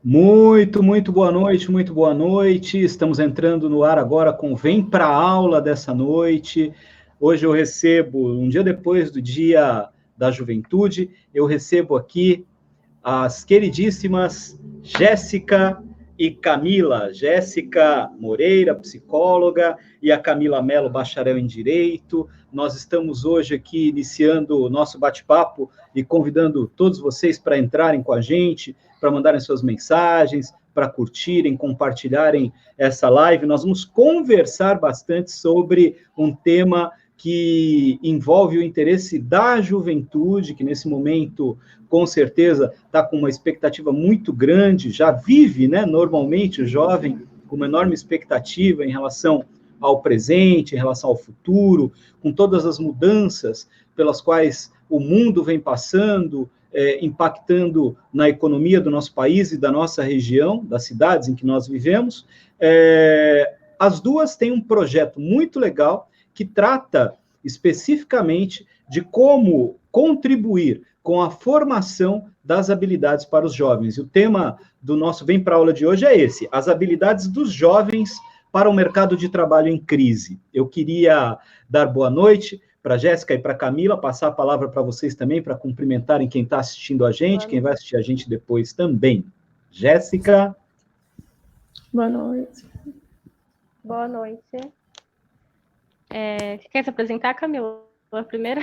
Muito boa noite, muito boa noite. Estamos entrando no ar agora com Vem Pra Aula dessa noite. Hoje eu recebo, um dia depois do Dia da Juventude, eu recebo aqui as queridíssimas Jéssica e Camila. Jéssica Moreira, psicóloga, e a Camila Mello, bacharel em Direito. Nós estamos hoje aqui iniciando o nosso bate-papo e convidando todos vocês para entrarem com a gente, para mandarem suas mensagens, para curtirem, compartilharem essa live. Nós vamos conversar bastante sobre um tema que envolve o interesse da juventude, que nesse momento, com certeza, está com uma expectativa muito grande, já vive, né, normalmente, o jovem com uma enorme expectativa em relação ao presente, em relação ao futuro, com todas as mudanças pelas quais o mundo vem passando, impactando na economia do nosso país e da nossa região, das cidades em que nós vivemos. As duas têm um projeto muito legal que trata especificamente de como contribuir com a formação das habilidades para os jovens. E o tema do nosso Vem Pra Aula de hoje é esse: as habilidades dos jovens para o mercado de trabalho em crise. Eu queria dar boa noite para a Jéssica e para a Camila, passar a palavra para vocês também, para cumprimentarem quem está assistindo a gente, quem vai assistir a gente depois também. Jéssica. Boa noite. Boa noite. Quer se apresentar, Camila, a primeira?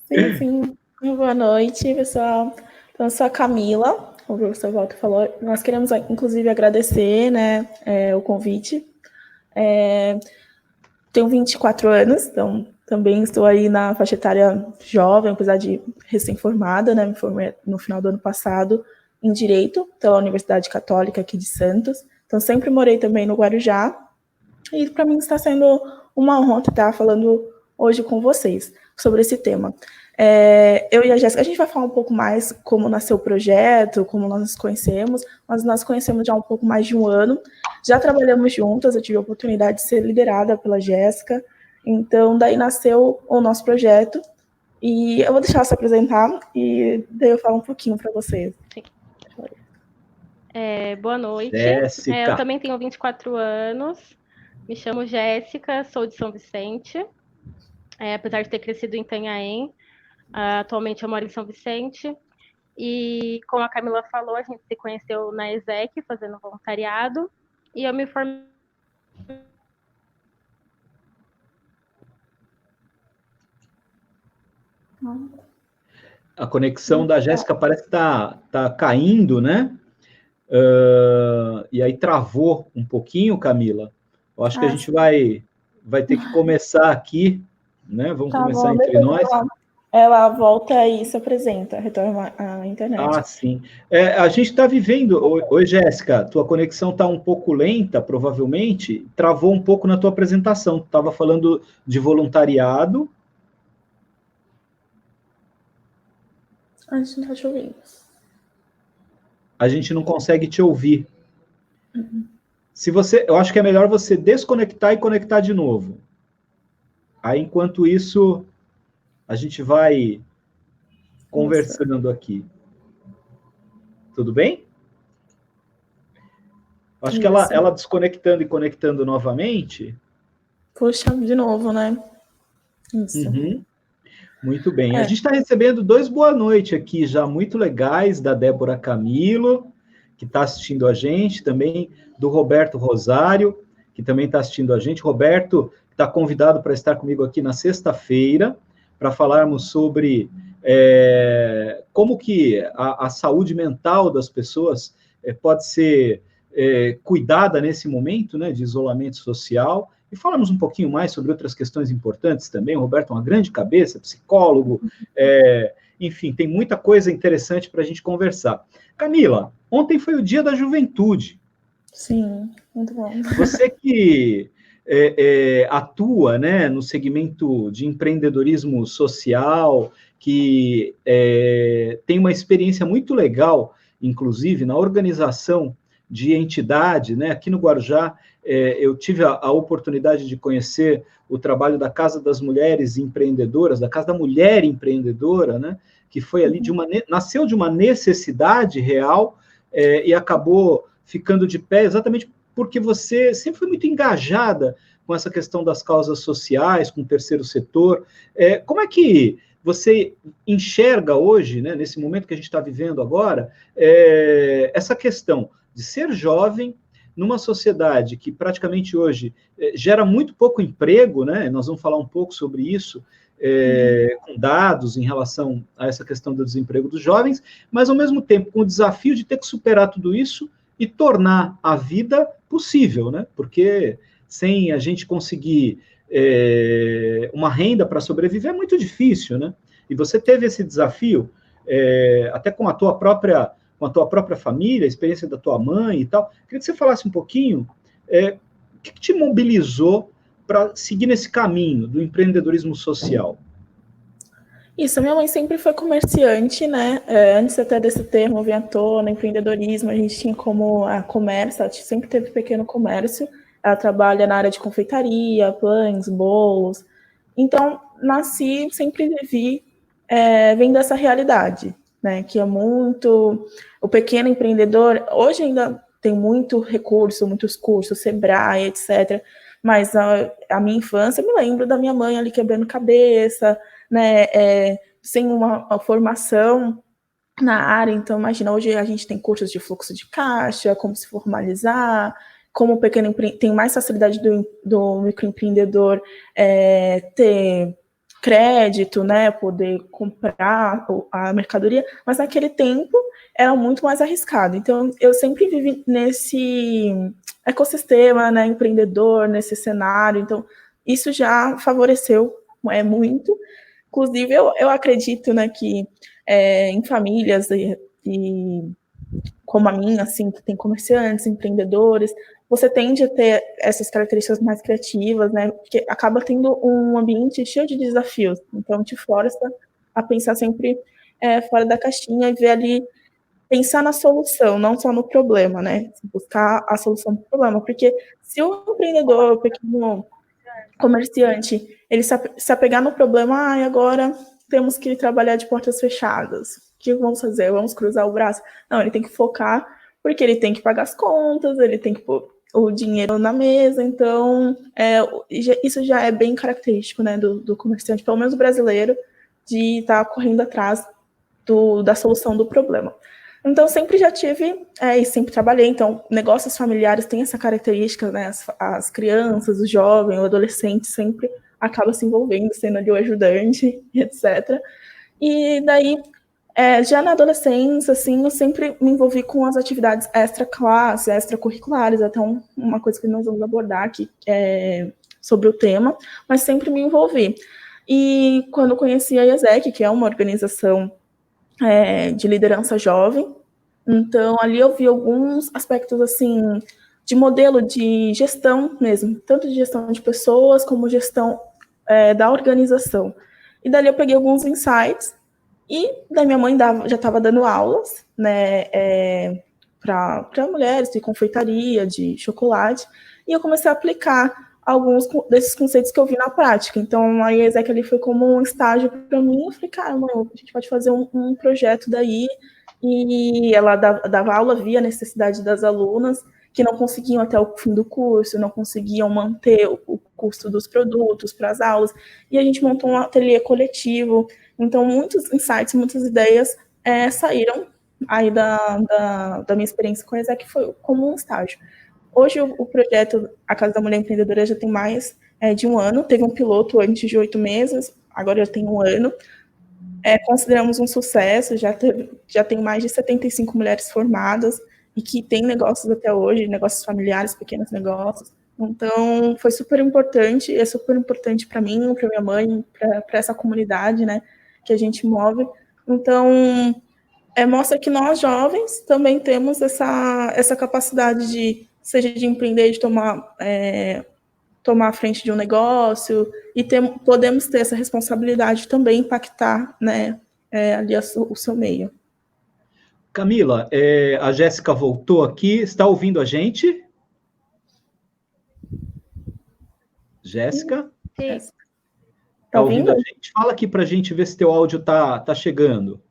Sim. Boa noite, pessoal. Então, eu sou a Camila, como o professor Walter falou. Nós queremos, inclusive, agradecer, né, o convite. Tenho 24 anos, então também estou aí na faixa etária jovem, apesar de recém-formada, né, me formei no final do ano passado em Direito, pela Universidade Católica aqui de Santos. Então, sempre morei também no Guarujá. E para mim está sendo uma honra estar falando hoje com vocês sobre esse tema. Eu e a Jéssica, a gente vai falar um pouco mais como nasceu o projeto, como nós nos conhecemos, mas nós conhecemos já há um pouco mais de um ano. Já trabalhamos juntas, eu tive a oportunidade de ser liderada pela Jéssica. Então, daí nasceu o nosso projeto. E eu vou deixar ela se apresentar e daí eu falo um pouquinho para vocês. Sim. Boa noite. Jéssica. Eu também tenho 24 anos. Me chamo Jéssica, sou de São Vicente. Apesar de ter crescido em Itanhaém, atualmente eu moro em São Vicente. E, como a Camila falou, a gente se conheceu na ESEC, fazendo voluntariado. E eu me formei... A conexão da Jéssica parece que tá caindo, né? E aí travou um pouquinho, Camila. Eu acho que a gente vai ter que começar aqui, né? Vamos começar entre nós. Ela volta e se apresenta, retorna à internet. Sim. A gente está vivendo... Oi, Jéssica, tua conexão está um pouco lenta, provavelmente. Travou um pouco na tua apresentação. Tu estava falando de voluntariado. A gente não está te ouvindo. A gente não consegue te ouvir. Eu acho que é melhor você desconectar e conectar de novo. Aí, enquanto isso, a gente vai conversando aqui. Tudo bem? Acho que ela desconectando e conectando novamente. Puxa, de novo, né? Isso. Uhum. Muito bem. A gente está recebendo 2 boa noite aqui já muito legais, da Débora Camilo, que está assistindo a gente, também do Roberto Rosário, que também está assistindo a gente. Roberto está convidado para estar comigo aqui na sexta-feira, para falarmos sobre como que a saúde mental das pessoas pode ser cuidada nesse momento, né, de isolamento social. E falamos um pouquinho mais sobre outras questões importantes também. O Roberto é uma grande cabeça, psicólogo, enfim, tem muita coisa interessante para a gente conversar. Camila, ontem foi o Dia da Juventude. Sim, muito bom. Você que atua, né, no segmento de empreendedorismo social, que tem uma experiência muito legal, inclusive, na organização de entidade, né? Aqui no Guarujá, eu tive a oportunidade de conhecer o trabalho da Casa das Mulheres Empreendedoras, da Casa da Mulher Empreendedora, né? Que foi ali nasceu de uma necessidade real e acabou ficando de pé exatamente porque você sempre foi muito engajada com essa questão das causas sociais, com o terceiro setor. Como é que você enxerga hoje, né, nesse momento que a gente está vivendo agora, essa questão de ser jovem numa sociedade que praticamente hoje gera muito pouco emprego, né? Nós vamos falar um pouco sobre isso, com dados em relação a essa questão do desemprego dos jovens, mas ao mesmo tempo com o desafio de ter que superar tudo isso e tornar a vida possível, né? Porque sem a gente conseguir uma renda para sobreviver é muito difícil, né? E você teve esse desafio até com a tua própria família, a experiência da tua mãe e tal. Queria que você falasse um pouquinho o que te mobilizou para seguir nesse caminho do empreendedorismo social. Isso, minha mãe sempre foi comerciante, né? Antes até desse termo vir à tona, empreendedorismo, a gente tinha como a comércio, ela sempre teve pequeno comércio. Ela trabalha na área de confeitaria, pães, bolos. Então, nasci, sempre vivi vendo essa realidade, né? Que é muito... O pequeno empreendedor, hoje ainda tem muito recurso, muitos cursos, Sebrae, etc. Mas a minha infância, eu me lembro da minha mãe ali quebrando cabeça, né? Sem uma formação na área. Então, imagina, hoje a gente tem cursos de fluxo de caixa, como se formalizar, como o pequeno tem mais facilidade do microempreendedor ter crédito, né, poder comprar a mercadoria, mas naquele tempo era muito mais arriscado. Então, eu sempre vivi nesse ecossistema, né, empreendedor, nesse cenário. Então, isso já favoreceu muito. Inclusive, eu acredito, né, que em famílias e como a minha, assim, que tem comerciantes, empreendedores, você tende a ter essas características mais criativas, né? Porque acaba tendo um ambiente cheio de desafios. Então, te força a pensar sempre fora da caixinha e ver ali, pensar na solução, não só no problema, né? Buscar a solução do problema. Porque se o empreendedor, o pequeno comerciante, ele se apegar no problema, agora temos que trabalhar de portas fechadas. O que vamos fazer? Vamos cruzar o braço? Não, ele tem que focar, porque ele tem que pagar as contas, ele tem que pôr o dinheiro na mesa. Então, isso já é bem característico, né, do comerciante, pelo menos brasileiro, de estar correndo atrás da solução do problema. Então, sempre já tive, e sempre trabalhei. Então, negócios familiares têm essa característica, né? As crianças, os jovens, o adolescente sempre acaba se envolvendo, sendo ali o ajudante, etc. E daí, já na adolescência, assim, eu sempre me envolvi com as atividades extra-classe, extracurriculares, até uma coisa que nós vamos abordar aqui sobre o tema, mas sempre me envolvi. E quando conheci a IESEC, que é uma organização de liderança jovem, então ali eu vi alguns aspectos assim de modelo de gestão mesmo, tanto de gestão de pessoas como gestão da organização. E dali eu peguei alguns insights e da minha mãe já estava dando aulas, né, para mulheres de confeitaria, de chocolate, e eu comecei a aplicar alguns desses conceitos que eu vi na prática. Então, a IESEC ali foi como um estágio para mim. Eu falei, cara, mãe, a gente pode fazer um projeto daí. E ela dava aula, via a necessidade das alunas que não conseguiam até o fim do curso, não conseguiam manter o custo dos produtos para as aulas. E a gente montou um ateliê coletivo. Então, muitos insights, muitas ideias saíram aí da minha experiência com a IESEC, foi como um estágio. Hoje, o projeto A Casa da Mulher Empreendedora já tem mais de um ano. Teve um piloto antes de 8 meses, agora já tem um ano. Consideramos um sucesso, já tem mais de 75 mulheres formadas e que têm negócios até hoje, negócios familiares, pequenos negócios. Então, foi super importante, é super importante para mim, para minha mãe, para essa comunidade, né, que a gente move. Então, mostra que nós, jovens, também temos essa capacidade de, seja de empreender, de tomar a frente de um negócio, e podemos ter essa responsabilidade de também impactar, né, ali o seu meio. Camila, a Jéssica voltou aqui, está ouvindo a gente? Jéssica? Sim. Está ouvindo a gente? Fala aqui para a gente ver se teu áudio tá chegando.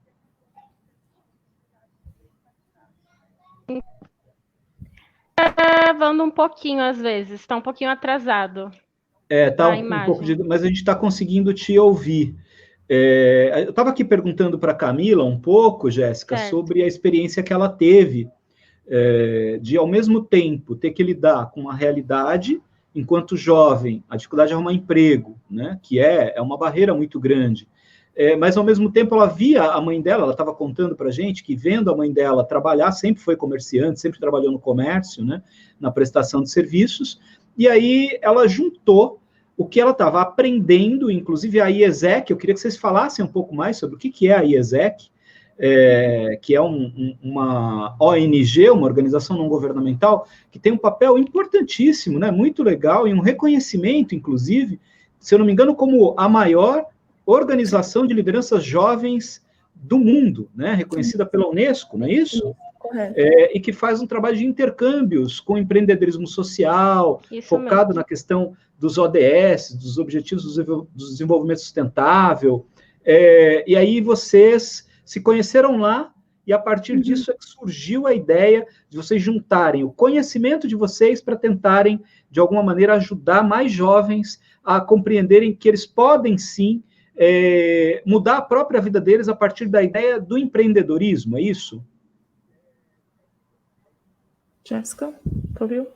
travando um pouquinho às vezes, está um pouquinho atrasado. Tá um pouco mas a gente está conseguindo te ouvir. Eu estava aqui perguntando para a Camila um pouco, Jéssica, sobre a experiência que ela teve de, ao mesmo tempo, ter que lidar com uma realidade, enquanto jovem, a dificuldade de arrumar emprego, né, que é uma barreira muito grande. Mas, ao mesmo tempo, ela via a mãe dela, ela estava contando para a gente que, vendo a mãe dela trabalhar, sempre foi comerciante, sempre trabalhou no comércio, né, na prestação de serviços, e aí ela juntou o que ela estava aprendendo, inclusive a IESEC. Eu queria que vocês falassem um pouco mais sobre o que é a IESEC, que é uma ONG, uma organização não governamental, que tem um papel importantíssimo, né, muito legal, e um reconhecimento, inclusive, se eu não me engano, como a maior organização de lideranças jovens do mundo, né, reconhecida pela Unesco, não é isso? Correto. E que faz um trabalho de intercâmbios com empreendedorismo social, focado mesmo na questão dos ODS, dos Objetivos do Desenvolvimento Sustentável. E aí vocês se conheceram lá, e a partir disso é que surgiu a ideia de vocês juntarem o conhecimento de vocês para tentarem, de alguma maneira, ajudar mais jovens a compreenderem que eles podem, sim, mudar a própria vida deles a partir da ideia do empreendedorismo, é isso? Jéssica, ouviu?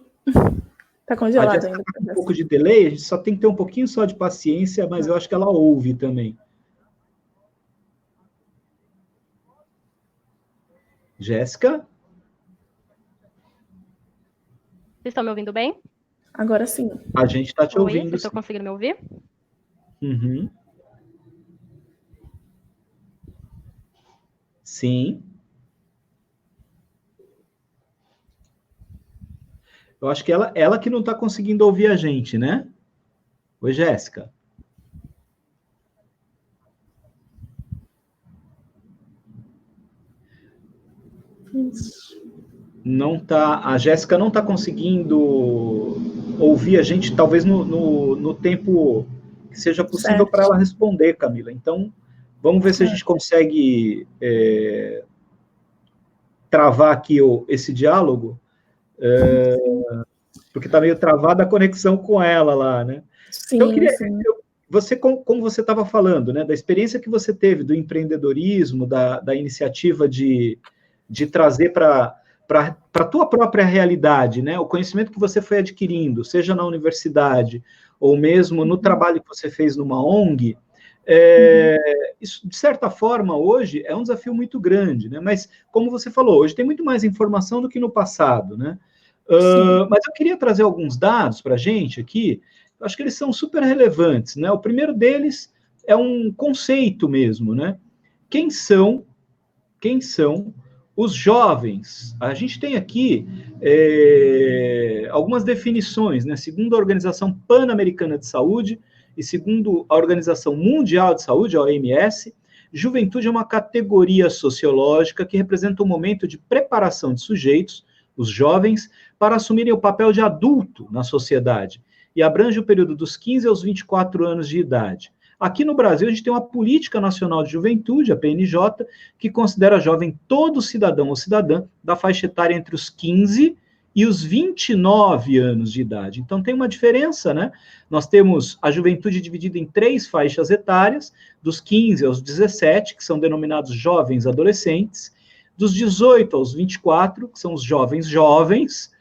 Tá congelado ainda. Tá com um pouco de delay, a gente só tem que ter um pouquinho só de paciência, mas eu acho que ela ouve também. Jéssica? Vocês estão me ouvindo bem? Agora sim. A gente está te ouvindo. Vocês estão conseguindo me ouvir? Uhum. Sim. Eu acho que ela que não está conseguindo ouvir a gente, né? Oi, Jéssica. Não tá, a Jéssica não está conseguindo ouvir a gente, talvez no tempo que seja possível para ela responder, Camila. Então, vamos ver se a gente consegue travar aqui esse diálogo, porque está meio travada a conexão com ela lá, né? Sim, então, eu queria, sim. Como você estava falando, né, da experiência que você teve do empreendedorismo, da iniciativa de trazer para a tua própria realidade, né, o conhecimento que você foi adquirindo, seja na universidade ou mesmo no trabalho que você fez numa ONG, isso, de certa forma, hoje é um desafio muito grande, né? Mas, como você falou, hoje tem muito mais informação do que no passado, né? Mas eu queria trazer alguns dados para a gente aqui, eu acho que eles são super relevantes, né? O primeiro deles é um conceito mesmo, né? Quem são os jovens? A gente tem aqui algumas definições, né? Segundo a Organização Pan-Americana de Saúde e segundo a Organização Mundial de Saúde, a OMS, juventude é uma categoria sociológica que representa um momento de preparação de sujeitos, os jovens, para assumirem o papel de adulto na sociedade, e abrange o período dos 15 aos 24 anos de idade. Aqui no Brasil, a gente tem uma Política Nacional de Juventude, a PNJ, que considera jovem todo cidadão ou cidadã da faixa etária entre os 15 e os 29 anos de idade. Então, tem uma diferença, né? Nós temos a juventude dividida em 3 faixas etárias, dos 15 aos 17, que são denominados jovens adolescentes, dos 18 aos 24, que são os jovens jovens,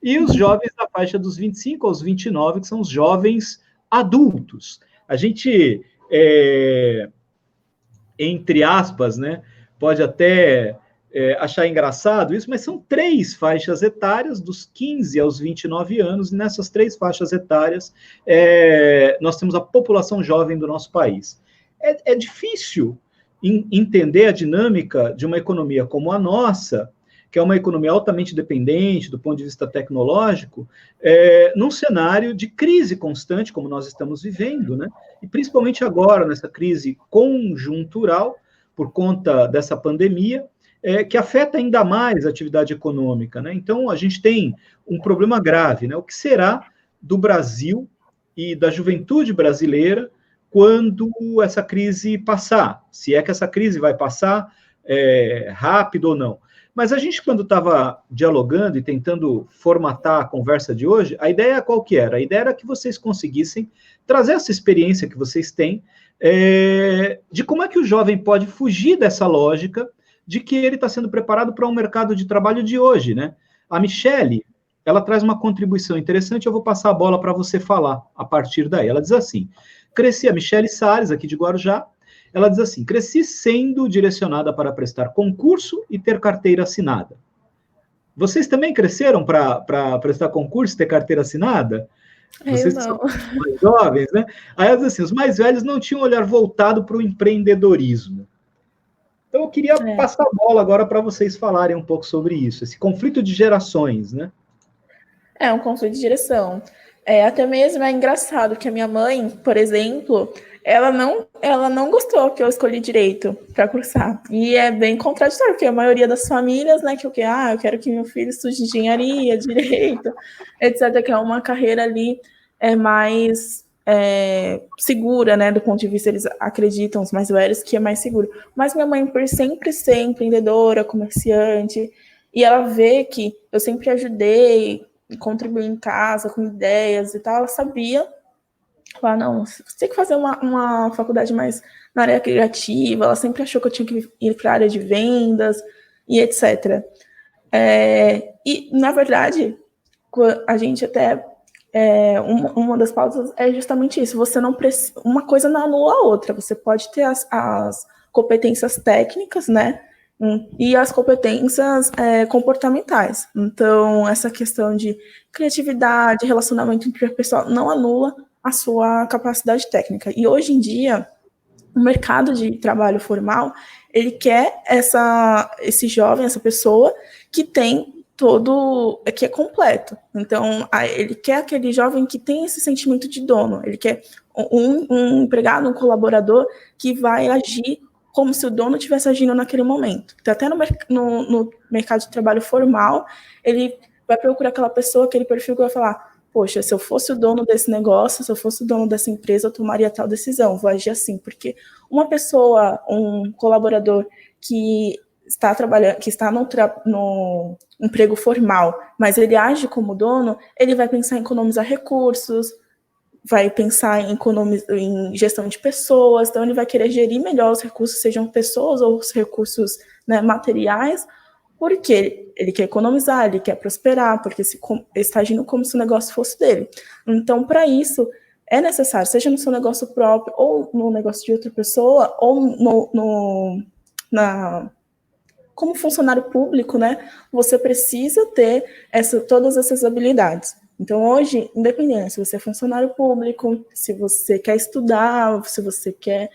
e os jovens da faixa dos 25 aos 29, que são os jovens adultos. A gente, entre aspas, né, pode até achar engraçado isso, mas são 3 faixas etárias, dos 15 aos 29 anos, e nessas 3 faixas etárias nós temos a população jovem do nosso país. É difícil entender a dinâmica de uma economia como a nossa, que é uma economia altamente dependente do ponto de vista tecnológico, num cenário de crise constante, como nós estamos vivendo, né? E principalmente agora, nessa crise conjuntural, por conta dessa pandemia, que afeta ainda mais a atividade econômica, né? Então, a gente tem um problema grave, né? O que será do Brasil e da juventude brasileira quando essa crise passar? Se é que essa crise vai passar rápido ou não. Mas a gente, quando estava dialogando e tentando formatar a conversa de hoje, a ideia qual que era? A ideia era que vocês conseguissem trazer essa experiência que vocês têm de como é que o jovem pode fugir dessa lógica de que ele está sendo preparado para um mercado de trabalho de hoje, né? A Michele, ela traz uma contribuição interessante, eu vou passar a bola para você falar a partir daí. Ela diz assim, a Michele Salles, aqui de Guarujá, ela diz assim, cresci sendo direcionada para prestar concurso e ter carteira assinada. Vocês também cresceram para prestar concurso e ter carteira assinada? Vocês não. são mais jovens, né? Aí ela diz assim, os mais velhos não tinham um olhar voltado para o empreendedorismo. Então eu queria passar a bola agora para vocês falarem um pouco sobre isso, esse conflito de gerações, né? É um conflito de direção. Até mesmo é engraçado que a minha mãe, por exemplo, ela não gostou que eu escolhi direito para cursar. E é bem contraditório, porque a maioria das famílias, né, eu quero que meu filho estude engenharia, direito, etc., que é uma carreira ali mais segura, né, do ponto de vista, eles acreditam, os mais velhos, que é mais seguro. Mas minha mãe, por sempre ser empreendedora, comerciante, e ela vê que eu sempre ajudei, contribuir em casa com ideias e tal, ela sabia falar, não, você tem que fazer uma faculdade mais na área criativa, ela sempre achou que eu tinha que ir para a área de vendas e etc. E, na verdade, a gente até, uma das pautas é justamente isso, você não precisa, uma coisa não anula a outra, você pode ter as competências técnicas, né, e as competências comportamentais. Então, essa questão de criatividade, relacionamento interpessoal, não anula a sua capacidade técnica. E hoje em dia, o mercado de trabalho formal, ele quer esse jovem, essa pessoa que tem que é completo. Então, ele quer aquele jovem que tem esse sentimento de dono, ele quer um empregado, um colaborador que vai agir como se o dono estivesse agindo naquele momento. Então, até no mercado de trabalho formal, ele vai procurar aquela pessoa, aquele perfil que vai falar, poxa, se eu fosse o dono desse negócio, se eu fosse o dono dessa empresa, eu tomaria tal decisão, vou agir assim, porque uma pessoa, um colaborador que está trabalhando, que está no emprego formal, mas ele age como dono, ele vai pensar em economizar recursos, vai pensar em gestão de pessoas, então ele vai querer gerir melhor os recursos, sejam pessoas ou os recursos, né, materiais, porque ele quer economizar, ele quer prosperar, porque ele está agindo como se o negócio fosse dele. Então, para isso, é necessário, seja no seu negócio próprio, ou no negócio de outra pessoa, ou como funcionário público, né, você precisa ter todas essas habilidades. Então, hoje, independente se você é funcionário público, se você quer estudar, se você quer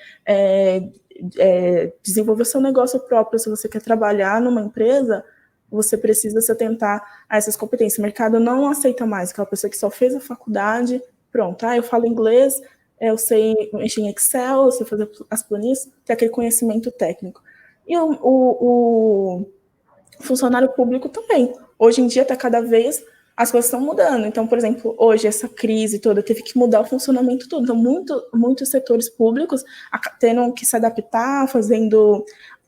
desenvolver seu negócio próprio, se você quer trabalhar numa empresa, você precisa se atentar a essas competências. O mercado não aceita mais aquela pessoa que só fez a faculdade, pronto, eu falo inglês, eu sei mexer em Excel, eu sei fazer as planilhas, tem aquele conhecimento técnico. E o funcionário público também. Hoje em dia está cada vez as coisas estão mudando. Então, por exemplo, hoje essa crise toda teve que mudar o funcionamento todo. Então, muitos setores públicos tendo que se adaptar, fazendo...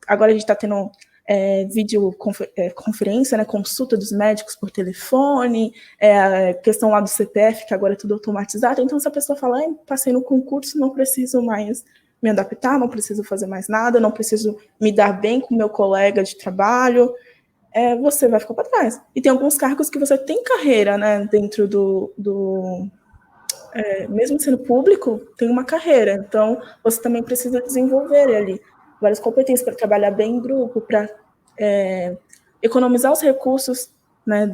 Agora a gente está tendo videoconferência, né, consulta dos médicos por telefone, a questão lá do CPF, que agora é tudo automatizado. Então, se a pessoa fala, passei no concurso, não preciso mais me adaptar, não preciso fazer mais nada, não preciso me dar bem com o meu colega de trabalho, você vai ficar para trás. E tem alguns cargos que você tem carreira, né, dentro mesmo sendo público, tem uma carreira. Então, você também precisa desenvolver ali várias competências para trabalhar bem em grupo, para economizar os recursos, né,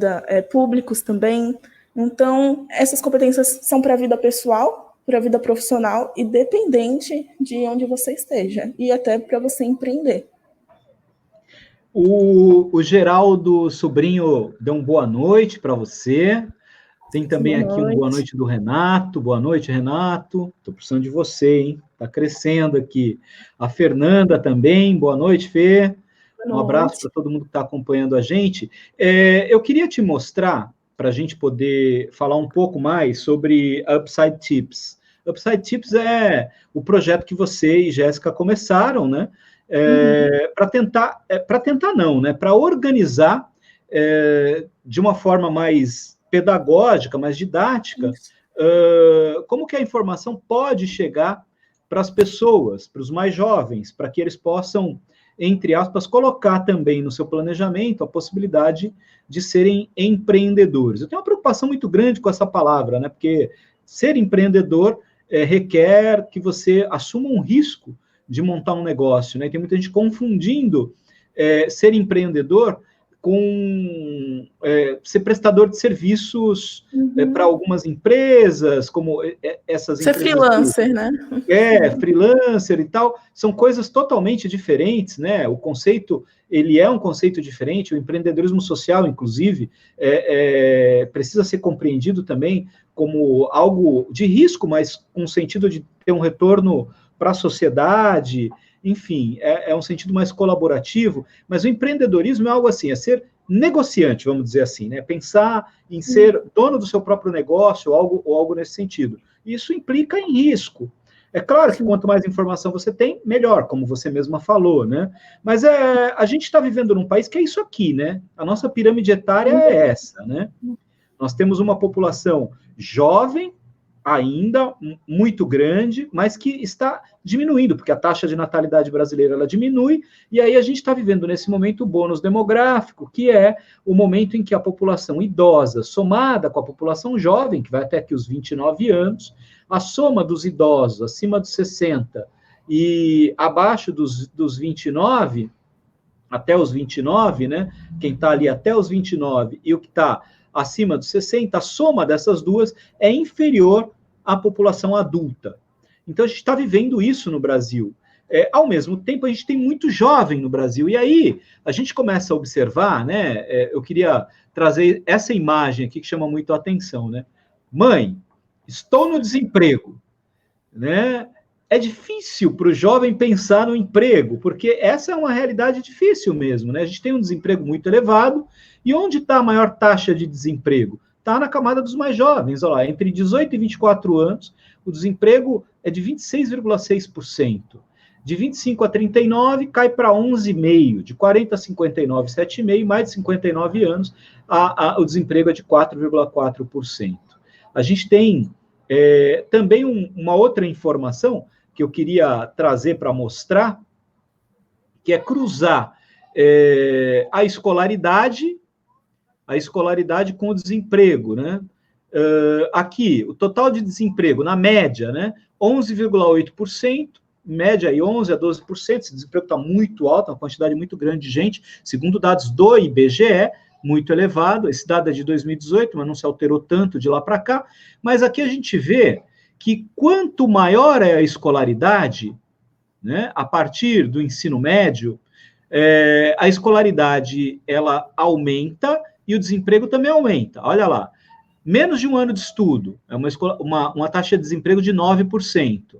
públicos também. Então, essas competências são para a vida pessoal, para a vida profissional, independente de onde você esteja, e até para você empreender. O Geraldo Sobrinho deu uma boa noite para você. Tem também aqui uma boa noite do Renato. Boa noite, Renato. Estou precisando de você, hein? Está crescendo aqui. A Fernanda também. Boa noite, Fê. Um abraço para todo mundo que está acompanhando a gente. Eu queria te mostrar, para a gente poder falar um pouco mais sobre Upside Tips. Upside Tips é o projeto que você e Jéssica começaram, né? Para tentar não, né? Para organizar de uma forma mais pedagógica, mais didática, como que a informação pode chegar para as pessoas, para os mais jovens, para que eles possam, entre aspas, colocar também no seu planejamento a possibilidade de serem empreendedores. Eu tenho uma preocupação muito grande com essa palavra, né? Porque ser empreendedor requer que você assuma um risco de montar um negócio, né? Tem muita gente confundindo ser empreendedor com ser prestador de serviços para algumas empresas, como essas ser empresas... freelancer, né? Freelancer e tal, são coisas totalmente diferentes, né? O conceito, ele é um conceito diferente, o empreendedorismo social, inclusive, precisa ser compreendido também como algo de risco, mas com o sentido de ter um retorno para a sociedade, enfim, é um sentido mais colaborativo, mas o empreendedorismo é algo assim, é ser negociante, vamos dizer assim, né? Pensar em ser dono do seu próprio negócio ou algo nesse sentido. Isso implica em risco. É claro que quanto mais informação você tem, melhor, como você mesma falou, né? Mas a gente está vivendo num país que é isso aqui, né? A nossa pirâmide etária é essa, né? Nós temos uma população jovem, ainda muito grande, mas que está diminuindo, porque a taxa de natalidade brasileira ela diminui, e aí a gente está vivendo nesse momento o bônus demográfico, que é o momento em que a população idosa, somada com a população jovem, que vai até aqui os 29 anos, a soma dos idosos acima dos 60 e abaixo dos 29, até os 29, né? Quem está ali até os 29 e o que está acima dos 60, a soma dessas duas é inferior à população adulta. Então, a gente está vivendo isso no Brasil. Ao mesmo tempo, a gente tem muito jovem no Brasil. E aí, a gente começa a observar, né? Eu queria trazer essa imagem aqui que chama muito a atenção, né? Mãe, estou no desemprego, né? É difícil para o jovem pensar no emprego, porque essa é uma realidade difícil mesmo, né? A gente tem um desemprego muito elevado, e onde está a maior taxa de desemprego? Está na camada dos mais jovens, olha lá, entre 18 e 24 anos, o desemprego é de 26,6%. De 25 a 39, cai para 11,5%. De 40 a 59, 7,5%. Mais de 59 anos, o desemprego é de 4,4%. A gente tem também uma outra informação que eu queria trazer para mostrar, que é cruzar a escolaridade com o desemprego, né? Aqui, o total de desemprego, na média, né? 11,8%, média aí 11% a 12%, esse desemprego está muito alto, uma quantidade muito grande de gente, segundo dados do IBGE, muito elevado, esse dado é de 2018, mas não se alterou tanto de lá para cá, mas aqui a gente vê que quanto maior é a escolaridade, né, a partir do ensino médio, a escolaridade ela aumenta e o desemprego também aumenta. Olha lá, menos de um ano de estudo, é uma taxa de desemprego de 9%.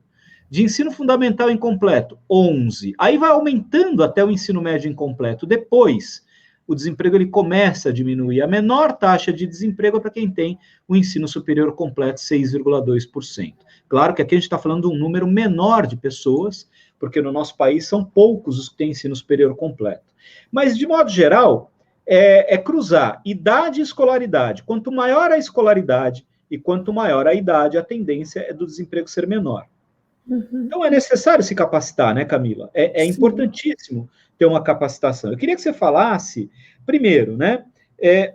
De ensino fundamental incompleto, 11%. Aí vai aumentando até o ensino médio incompleto. Depois, o desemprego ele começa a diminuir. A menor taxa de desemprego é para quem tem o ensino superior completo, 6,2%. Claro que aqui a gente está falando de um número menor de pessoas, porque no nosso país são poucos os que têm ensino superior completo. Mas, de modo geral, é cruzar idade e escolaridade. Quanto maior a escolaridade e quanto maior a idade, a tendência é do desemprego ser menor. Então, é necessário se capacitar, né, Camila? É importantíssimo ter uma capacitação. Eu queria que você falasse, primeiro, né,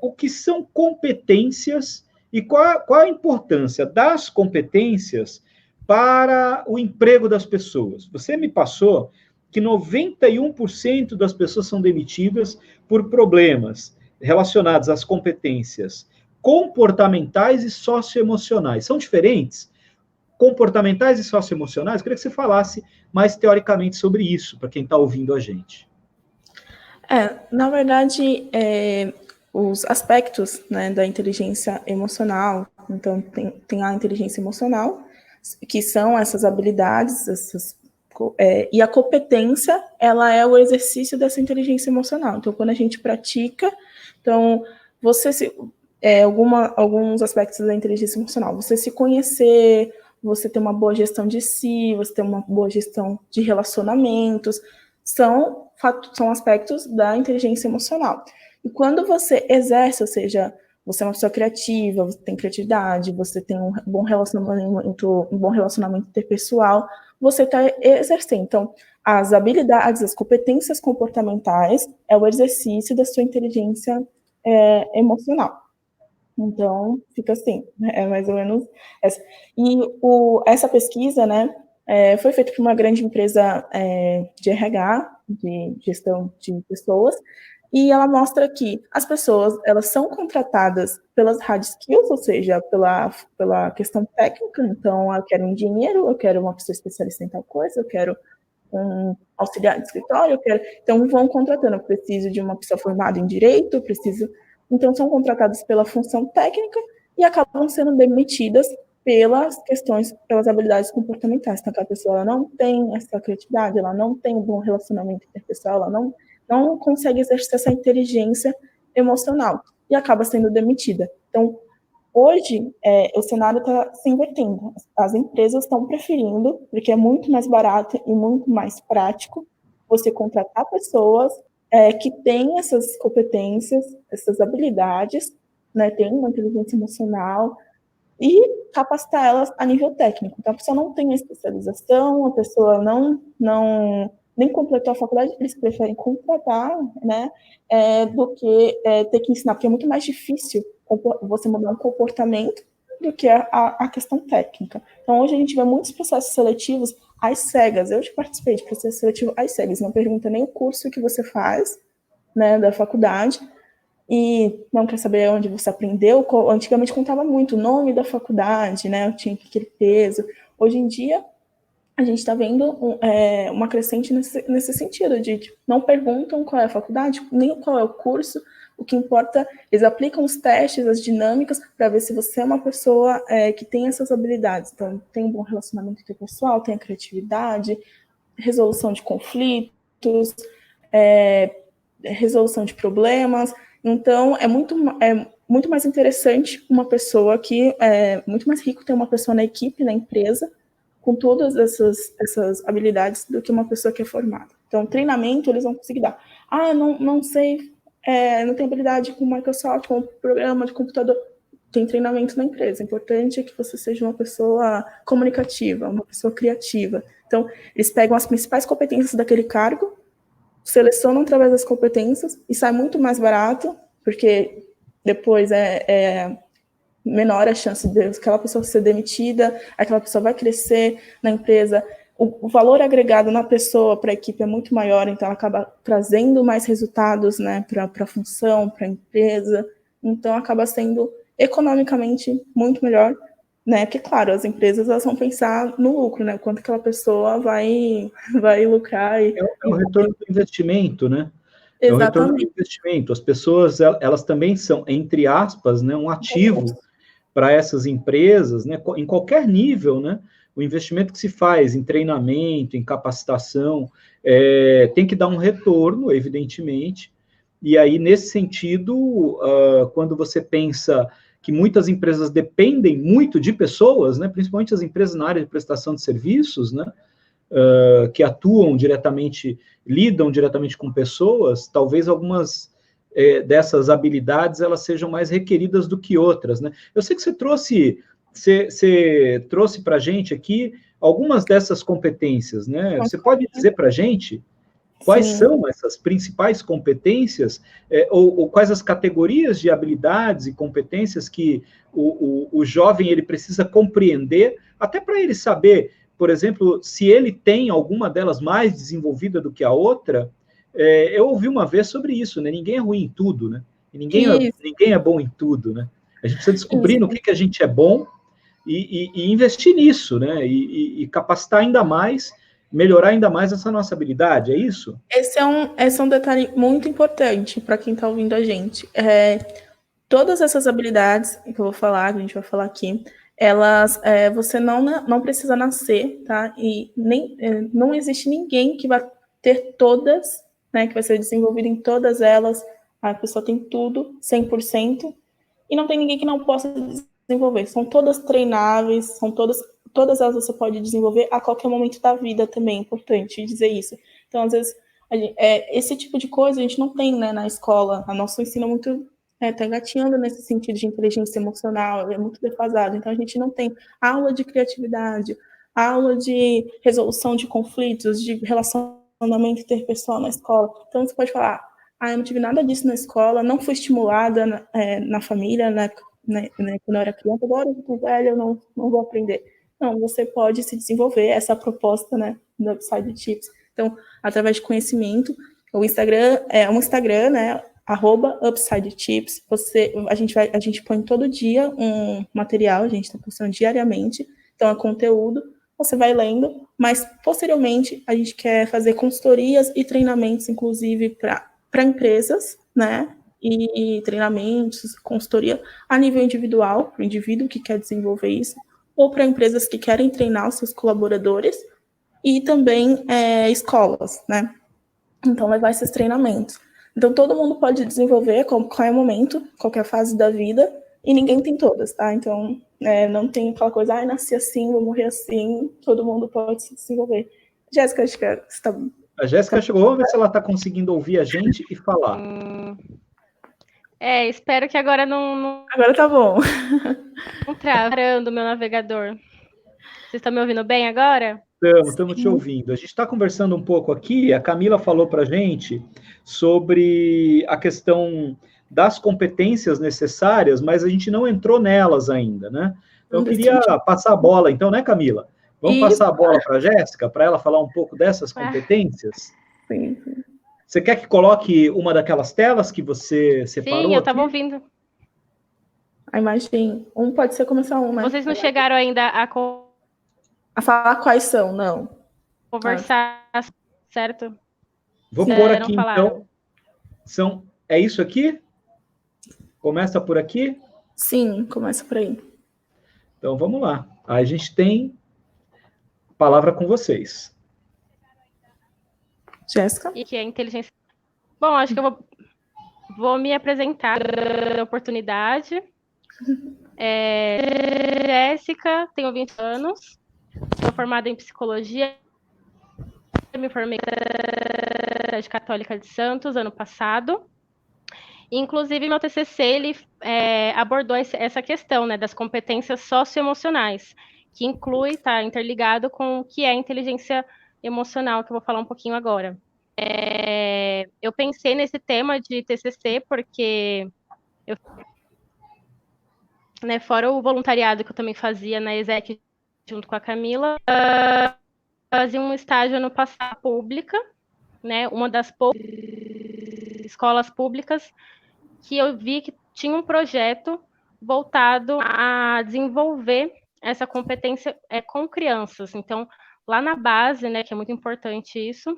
o que são competências e qual a importância das competências para o emprego das pessoas. Você me passou que 91% das pessoas são demitidas por problemas relacionados às competências comportamentais e socioemocionais. São diferentes? Comportamentais e socioemocionais? Eu queria que você falasse mais teoricamente sobre isso, para quem está ouvindo a gente. Na verdade, os aspectos, né, da inteligência emocional, então tem a inteligência emocional, que são essas habilidades, e a competência, ela é o exercício dessa inteligência emocional. Então, quando a gente pratica, então, alguns aspectos da inteligência emocional, você se conhecer, você ter uma boa gestão de si, você ter uma boa gestão de relacionamentos, são aspectos da inteligência emocional. E quando você exerce, ou seja, você é uma pessoa criativa, você tem criatividade, você tem um bom relacionamento interpessoal, você está exercendo. Então, as habilidades, as competências comportamentais é o exercício da sua inteligência emocional. Então, fica assim, é mais ou menos essa. E essa pesquisa, né, foi feita por uma grande empresa de RH, de gestão de pessoas, e ela mostra que as pessoas, elas são contratadas pelas hard skills, ou seja, pela questão técnica. Então, eu quero um engenheiro, eu quero uma pessoa especialista em tal coisa, eu quero um auxiliar de escritório, então vão contratando, eu preciso de uma pessoa formada em direito, eu preciso... Então, são contratadas pela função técnica e acabam sendo demitidas pelas habilidades comportamentais. Então, aquela pessoa ela não tem essa criatividade, ela não tem um bom relacionamento interpessoal, ela não consegue exercer essa inteligência emocional e acaba sendo demitida. Então, hoje, o cenário está se invertendo. As empresas estão preferindo, porque é muito mais barato e muito mais prático, você contratar pessoas que têm essas competências, essas habilidades, né, têm uma inteligência emocional, e capacitar elas a nível técnico. Então, a pessoa não tem a especialização, a pessoa nem completou a faculdade, eles preferem contratar, né, do que ter que ensinar, porque é muito mais difícil você mudar um comportamento do que a questão técnica. Então, hoje a gente vê muitos processos seletivos às cegas. Eu já participei de processo seletivo às cegas, não pergunta nem o curso que você faz, né, da faculdade, e não quer saber onde você aprendeu. Antigamente contava muito o nome da faculdade, né, eu tinha aquele peso. Hoje em dia, a gente está vendo uma crescente nesse sentido, de tipo, não perguntam qual é a faculdade, nem qual é o curso, o que importa, eles aplicam os testes, as dinâmicas, para ver se você é uma pessoa que tem essas habilidades. Então, tem um bom relacionamento interpessoal, tem a criatividade, resolução de conflitos, resolução de problemas. Então, é muito mais interessante uma pessoa que é muito mais rico ter uma pessoa na equipe, na empresa, com todas essas habilidades do que uma pessoa que é formada. Então, treinamento eles vão conseguir dar. Não sei, não tenho habilidade com Microsoft, com programa de computador. Tem treinamento na empresa. O importante é que você seja uma pessoa comunicativa, uma pessoa criativa. Então, eles pegam as principais competências daquele cargo, selecionam através das competências e sai muito mais barato, porque depois menor a chance de aquela pessoa ser demitida, aquela pessoa vai crescer na empresa, o valor agregado na pessoa para a equipe é muito maior, então ela acaba trazendo mais resultados, né, para a função, para a empresa, então acaba sendo economicamente muito melhor, né, porque claro, as empresas elas vão pensar no lucro, né, quanto aquela pessoa vai lucrar. É o retorno do investimento, né? Exatamente. É o retorno do investimento. As pessoas, elas também são, entre aspas, né, um ativo para essas empresas, né, em qualquer nível, né, o investimento que se faz em treinamento, em capacitação, tem que dar um retorno, evidentemente, e aí, nesse sentido, quando você pensa que muitas empresas dependem muito de pessoas, né, principalmente as empresas na área de prestação de serviços, né, que atuam diretamente, lidam diretamente com pessoas, talvez algumas dessas habilidades elas sejam mais requeridas do que outras, né? Eu sei que você trouxe para a gente aqui algumas dessas competências, né? Você pode dizer para a gente quais são essas principais competências, ou quais as categorias de habilidades e competências que o jovem ele precisa compreender, até para ele saber, por exemplo, se ele tem alguma delas mais desenvolvida do que a outra. Eu ouvi uma vez sobre isso, né? Ninguém é ruim em tudo, né? E ninguém é bom em tudo, né? A gente precisa descobrir no que a gente é bom e investir nisso, né? E capacitar ainda mais, melhorar ainda mais essa nossa habilidade, é isso? Esse é um detalhe muito importante para quem está ouvindo a gente. Todas essas habilidades que eu vou falar, que a gente vai falar aqui, elas, você não precisa nascer, tá? E não existe ninguém que vai ter todas, né? Que vai ser desenvolvido em todas elas. A pessoa tem tudo, 100%, e não tem ninguém que não possa desenvolver. São todas treináveis, são todas todas elas você pode desenvolver a qualquer momento da vida também, é importante dizer isso. Então, às vezes, esse tipo de coisa a gente não tem, né, na escola. A nosso ensino é muito, tá engatinhando nesse sentido de inteligência emocional, é muito defasado. Então, a gente não tem aula de criatividade, aula de resolução de conflitos, de relacionamento interpessoal na escola. Então, você pode falar, eu não tive nada disso na escola, não fui estimulada na família, né, quando eu era criança, agora eu tô velha, eu não vou aprender. Não, você pode se desenvolver, essa proposta, né, do Upside Tips. Então, através de conhecimento, o Instagram é um Instagram, né, @UpsideTips. A gente põe todo dia um material, a gente está postando diariamente, então é conteúdo, você vai lendo, mas posteriormente a gente quer fazer consultorias e treinamentos, inclusive para empresas, né, e treinamentos, consultoria a nível individual, para o indivíduo que quer desenvolver isso, ou para empresas que querem treinar os seus colaboradores, e também escolas, né? Então, levar esses treinamentos. Então, todo mundo pode desenvolver a qualquer momento, qualquer fase da vida, e ninguém tem todas, tá? Então, não tem aquela coisa, nasci assim, vou morrer assim, todo mundo pode se desenvolver. Jéssica, acho que você está... A Jéssica chegou, vamos ver se ela está conseguindo ouvir a gente e falar. Espero que agora não... Agora tá bom. Não travando o meu navegador. Vocês estão me ouvindo bem agora? Estamos te ouvindo. A gente está conversando um pouco aqui, a Camila falou para a gente sobre a questão das competências necessárias, mas a gente não entrou nelas ainda, né? Então, eu queria passar a bola, então, né, Camila? Vamos passar a bola para a Jéssica, para ela falar um pouco dessas competências? Sim. Você quer que coloque uma daquelas telas que você separou? Sim, eu estava ouvindo. A imagem, pode ser começar né? Vocês não chegaram ainda a falar quais são, não. Conversar, certo? Vou pôr aqui, então. É isso aqui? Começa por aqui? Sim, começa por aí. Então, vamos lá. A gente tem palavra com vocês. Jéssica? E que é inteligência... Bom, acho que eu vou me apresentar a oportunidade. Jéssica, tenho 20 anos. Sou formada em psicologia, me formei na Universidade Católica de Santos ano passado. Inclusive, meu TCC ele abordou essa questão, né, das competências socioemocionais, que inclui, está interligado com o que é inteligência emocional, que eu vou falar um pouquinho agora. Eu pensei nesse tema de TCC porque fora o voluntariado que eu também fazia na ESEC junto com a Camila, fazia um estágio no passado pública, né, uma das poucas escolas públicas que eu vi que tinha um projeto voltado a desenvolver essa competência com crianças. Então, lá na base, né, que é muito importante isso,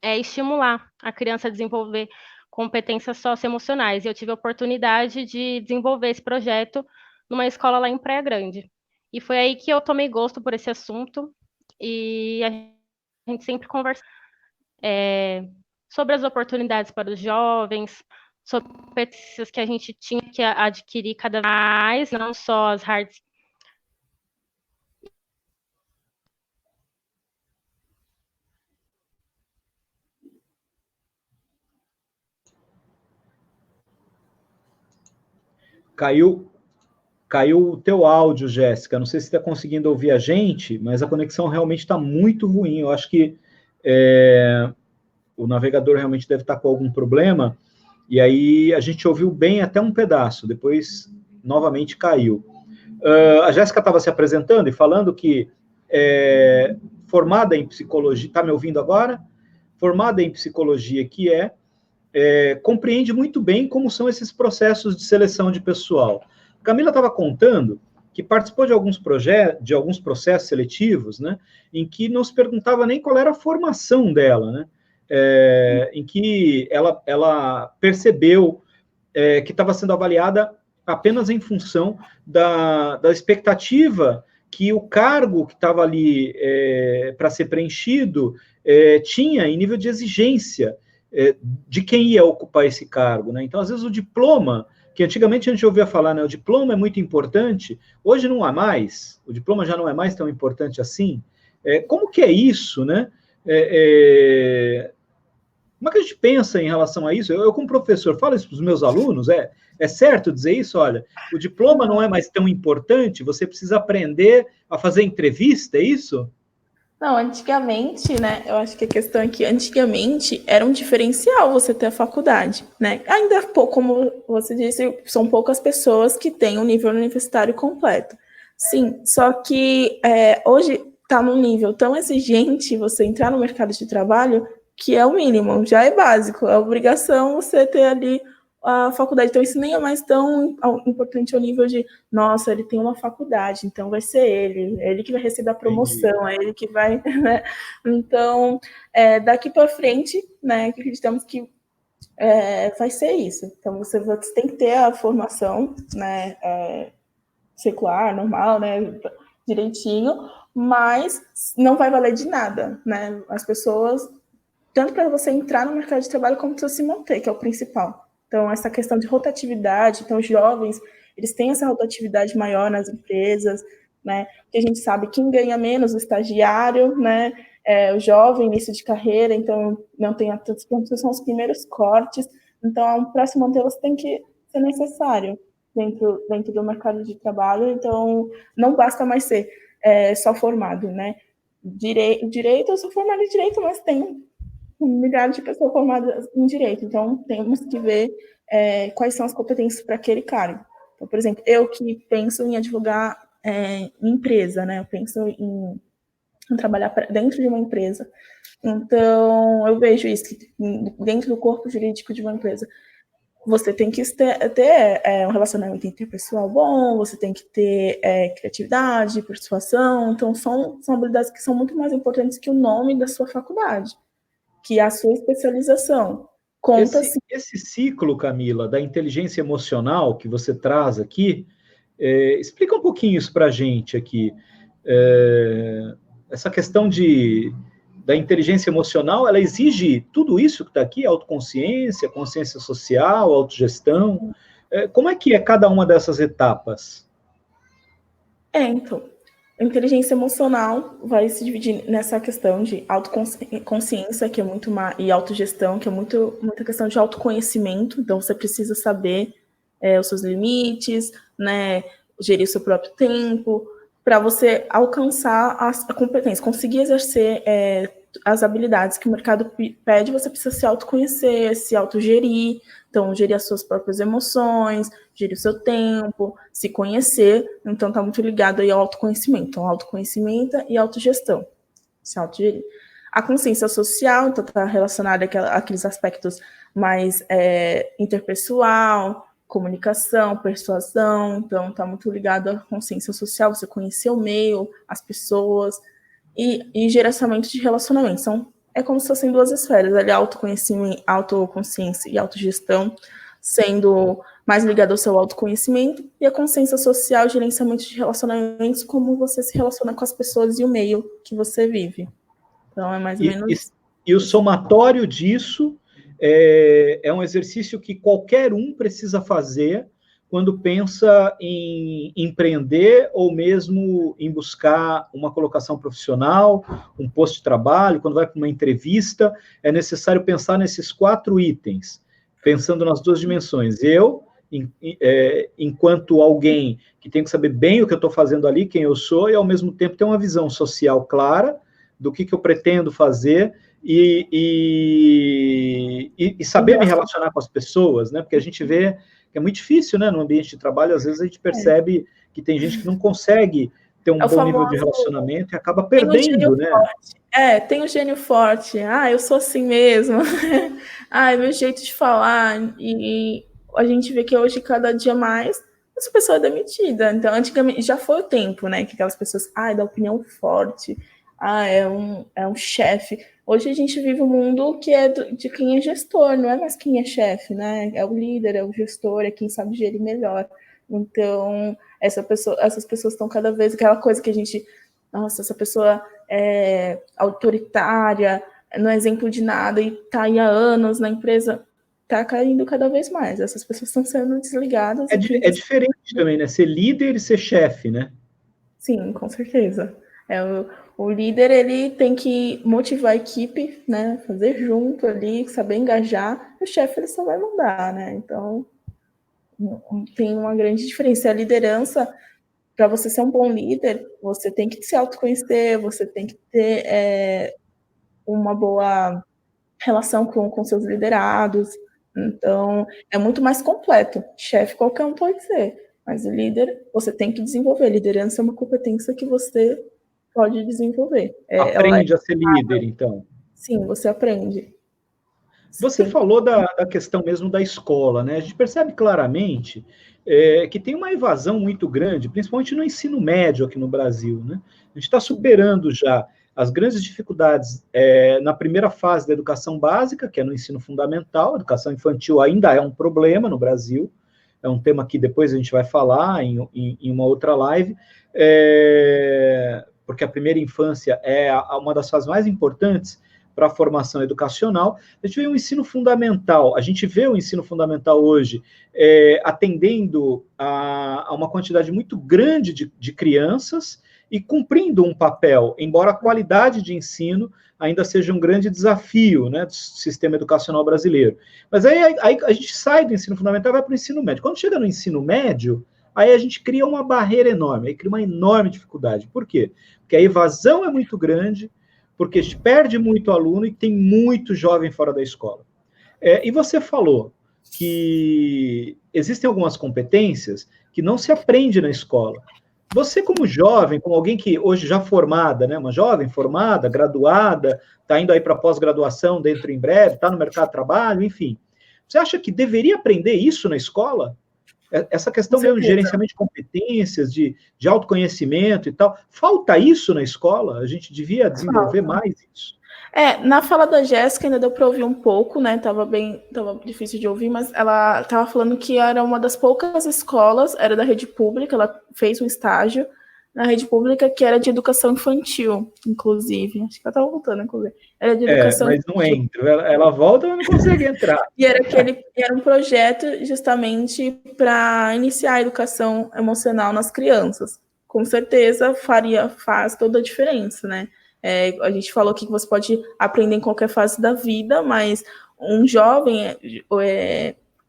é estimular a criança a desenvolver competências socioemocionais. E eu tive a oportunidade de desenvolver esse projeto numa escola lá em Praia Grande. E foi aí que eu tomei gosto por esse assunto e a gente sempre conversa sobre as oportunidades para os jovens, sobre competências que a gente tinha que adquirir cada vez mais, não só as hard. Caiu o teu áudio, Jéssica. Não sei se está conseguindo ouvir a gente, mas a conexão realmente está muito ruim. Eu acho que o navegador realmente deve estar com algum problema. E aí a gente ouviu bem até um pedaço, depois novamente caiu. A Jéssica estava se apresentando e falando que formada em psicologia, está me ouvindo agora? Formada em psicologia, que compreende muito bem como são esses processos de seleção de pessoal. Camila estava contando que participou de alguns processos seletivos, né, em que não se perguntava nem qual era a formação dela, né, em que ela percebeu que estava sendo avaliada apenas em função da expectativa que o cargo que estava ali para ser preenchido tinha em nível de exigência de quem ia ocupar esse cargo, né? Então, às vezes, o diploma que antigamente a gente ouvia falar, né, o diploma é muito importante, hoje não há mais, o diploma já não é mais tão importante assim. Como que é isso, né? Como é que a gente pensa em relação a isso? Eu como professor, falo isso para os meus alunos, é certo dizer isso? Olha, o diploma não é mais tão importante, você precisa aprender a fazer entrevista, é isso? Não, antigamente, né, eu acho que a questão é que antigamente era um diferencial você ter a faculdade, né? Ainda, como você disse, são poucas pessoas que têm um nível universitário completo. Sim, só que hoje está num nível tão exigente você entrar no mercado de trabalho que é o mínimo, já é básico, é obrigação você ter ali a faculdade. Então, isso nem é mais tão importante ao nível de, nossa, ele tem uma faculdade, então vai ser ele que vai receber a promoção, é ele que vai, né? Então, daqui para frente, né, acreditamos que vai ser isso. Então, você tem que ter a formação, né, secular, normal, né, direitinho, mas não vai valer de nada, né? As pessoas, tanto para você entrar no mercado de trabalho como para você se manter, que é o principal. Então, essa questão de rotatividade, então, os jovens, eles têm essa rotatividade maior nas empresas, né? Porque a gente sabe quem ganha menos, o estagiário, né? O jovem, início de carreira, então, não tem são os primeiros cortes. Então, para se manter, você tem que ser necessário dentro do mercado de trabalho. Então, não basta mais ser só formado, né? Direito, eu sou formada em direito, mas tem milhares de pessoas formadas em direito. Então, temos que ver quais são as competências para aquele cargo. Então, por exemplo, eu que penso em advogar em empresa, né? Eu penso em trabalhar dentro de uma empresa. Então, eu vejo isso, que dentro do corpo jurídico de uma empresa, você tem que ter um relacionamento interpessoal bom, você tem que ter criatividade, persuasão. Então, são habilidades que são muito mais importantes que o nome da sua faculdade, que é a sua especialização. Esse ciclo, Camila, da inteligência emocional que você traz aqui, explica um pouquinho isso para a gente aqui. Essa questão da inteligência emocional, ela exige tudo isso que está aqui, autoconsciência, consciência social, autogestão. Como é que é cada uma dessas etapas? Então, a inteligência emocional vai se dividir nessa questão de autoconsciência, que é muito e autogestão, que é muita questão de autoconhecimento. Então, você precisa saber os seus limites, né, gerir o seu próprio tempo, para você alcançar a competência, conseguir exercer as habilidades que o mercado pede. Você precisa se autoconhecer, se autogerir, então gerir as suas próprias emoções, gerir o seu tempo, se conhecer. Então está muito ligado aí ao autoconhecimento. Então, autoconhecimento e autogestão, se autogerir. A consciência social, então, está relacionada àqueles aspectos mais interpessoal, comunicação, persuasão. Então está muito ligado à consciência social, você conhecer o meio, as pessoas, e gerenciamento de relacionamentos. Então, é como se fossem duas esferas, ali, autoconhecimento, autoconsciência e autogestão, sendo mais ligado ao seu autoconhecimento, e a consciência social, gerenciamento de relacionamentos, como você se relaciona com as pessoas e o meio que você vive. Então, é mais ou menos isso. E o somatório disso é um exercício que qualquer um precisa fazer quando pensa em empreender ou mesmo em buscar uma colocação profissional, um posto de trabalho, quando vai para uma entrevista, é necessário pensar nesses 4 itens, pensando nas 2 dimensões. Eu, enquanto alguém que tem que saber bem o que eu estou fazendo ali, quem eu sou, e ao mesmo tempo ter uma visão social clara do que eu pretendo fazer e saber me relacionar com as pessoas, né? Porque a gente vê que é muito difícil, né? No ambiente de trabalho, às vezes a gente percebe que tem gente que não consegue ter um bom nível de relacionamento e acaba perdendo, né? Tem o gênio forte. Eu sou assim mesmo. Meu jeito de falar. E a gente vê que hoje, cada dia mais, essa pessoa é demitida. Então, antigamente, já foi o tempo, né? Que aquelas pessoas, da opinião forte. É um chefe. Hoje a gente vive um mundo que é de quem é gestor, não é mais quem é chefe, né? É o líder, é o gestor, é quem sabe gerir melhor. Então, essas pessoas estão cada vez aquela coisa que a gente, nossa, essa pessoa é autoritária, não é exemplo de nada e está aí há anos na empresa. está caindo cada vez mais. Essas pessoas estão sendo desligadas. É diferente também, né? Ser líder e ser chefe, né? Sim, com certeza. O líder, ele tem que motivar a equipe, né? Fazer junto ali, saber engajar. O chefe, ele só vai mandar, né? Então, tem uma grande diferença. A liderança, para você ser um bom líder, você tem que se autoconhecer, você tem que ter uma boa relação com seus liderados. Então, é muito mais completo. Chefe, qualquer um pode ser. Mas o líder, você tem que desenvolver. Liderança é uma competência que você pode desenvolver. Aprende a ser líder, então. Sim, você aprende. Você falou da questão mesmo da escola, né? A gente percebe claramente que tem uma evasão muito grande, principalmente no ensino médio aqui no Brasil, né? A gente está superando já as grandes dificuldades na primeira fase da educação básica, que é no ensino fundamental. A educação infantil ainda é um problema no Brasil, é um tema que depois a gente vai falar em uma outra live, porque a primeira infância é uma das fases mais importantes para a formação educacional. A gente vê o ensino fundamental, a gente vê o ensino fundamental hoje atendendo a uma quantidade muito grande de crianças e cumprindo um papel, embora a qualidade de ensino ainda seja um grande desafio, né, do sistema educacional brasileiro. Mas aí a gente sai do ensino fundamental e vai para o ensino médio. Quando chega no ensino médio, aí a gente cria uma barreira enorme, aí cria uma enorme dificuldade. Por quê? Porque a evasão é muito grande, porque a gente perde muito aluno e tem muito jovem fora da escola. E você falou que existem algumas competências que não se aprende na escola. Você, como jovem, como alguém que hoje já formada, né, uma jovem formada, graduada, está indo aí para pós-graduação dentro em breve, está no mercado de trabalho, enfim. Você acha que deveria aprender isso na escola? Essa questão mesmo de gerenciamento de competências, de autoconhecimento e tal, falta isso na escola? A gente devia desenvolver mais isso. Na fala da Jéssica ainda deu para ouvir um pouco, né? Tava difícil de ouvir, mas ela estava falando que era uma das poucas escolas, era da rede pública, ela fez um estágio na rede pública que era de educação infantil, inclusive. Acho que ela estava voltando, inclusive. Era de educação mas não entra. Ela volta, mas não consegue entrar. E era um projeto justamente para iniciar a educação emocional nas crianças. Com certeza faz toda a diferença, né? A gente falou aqui que você pode aprender em qualquer fase da vida, mas um jovem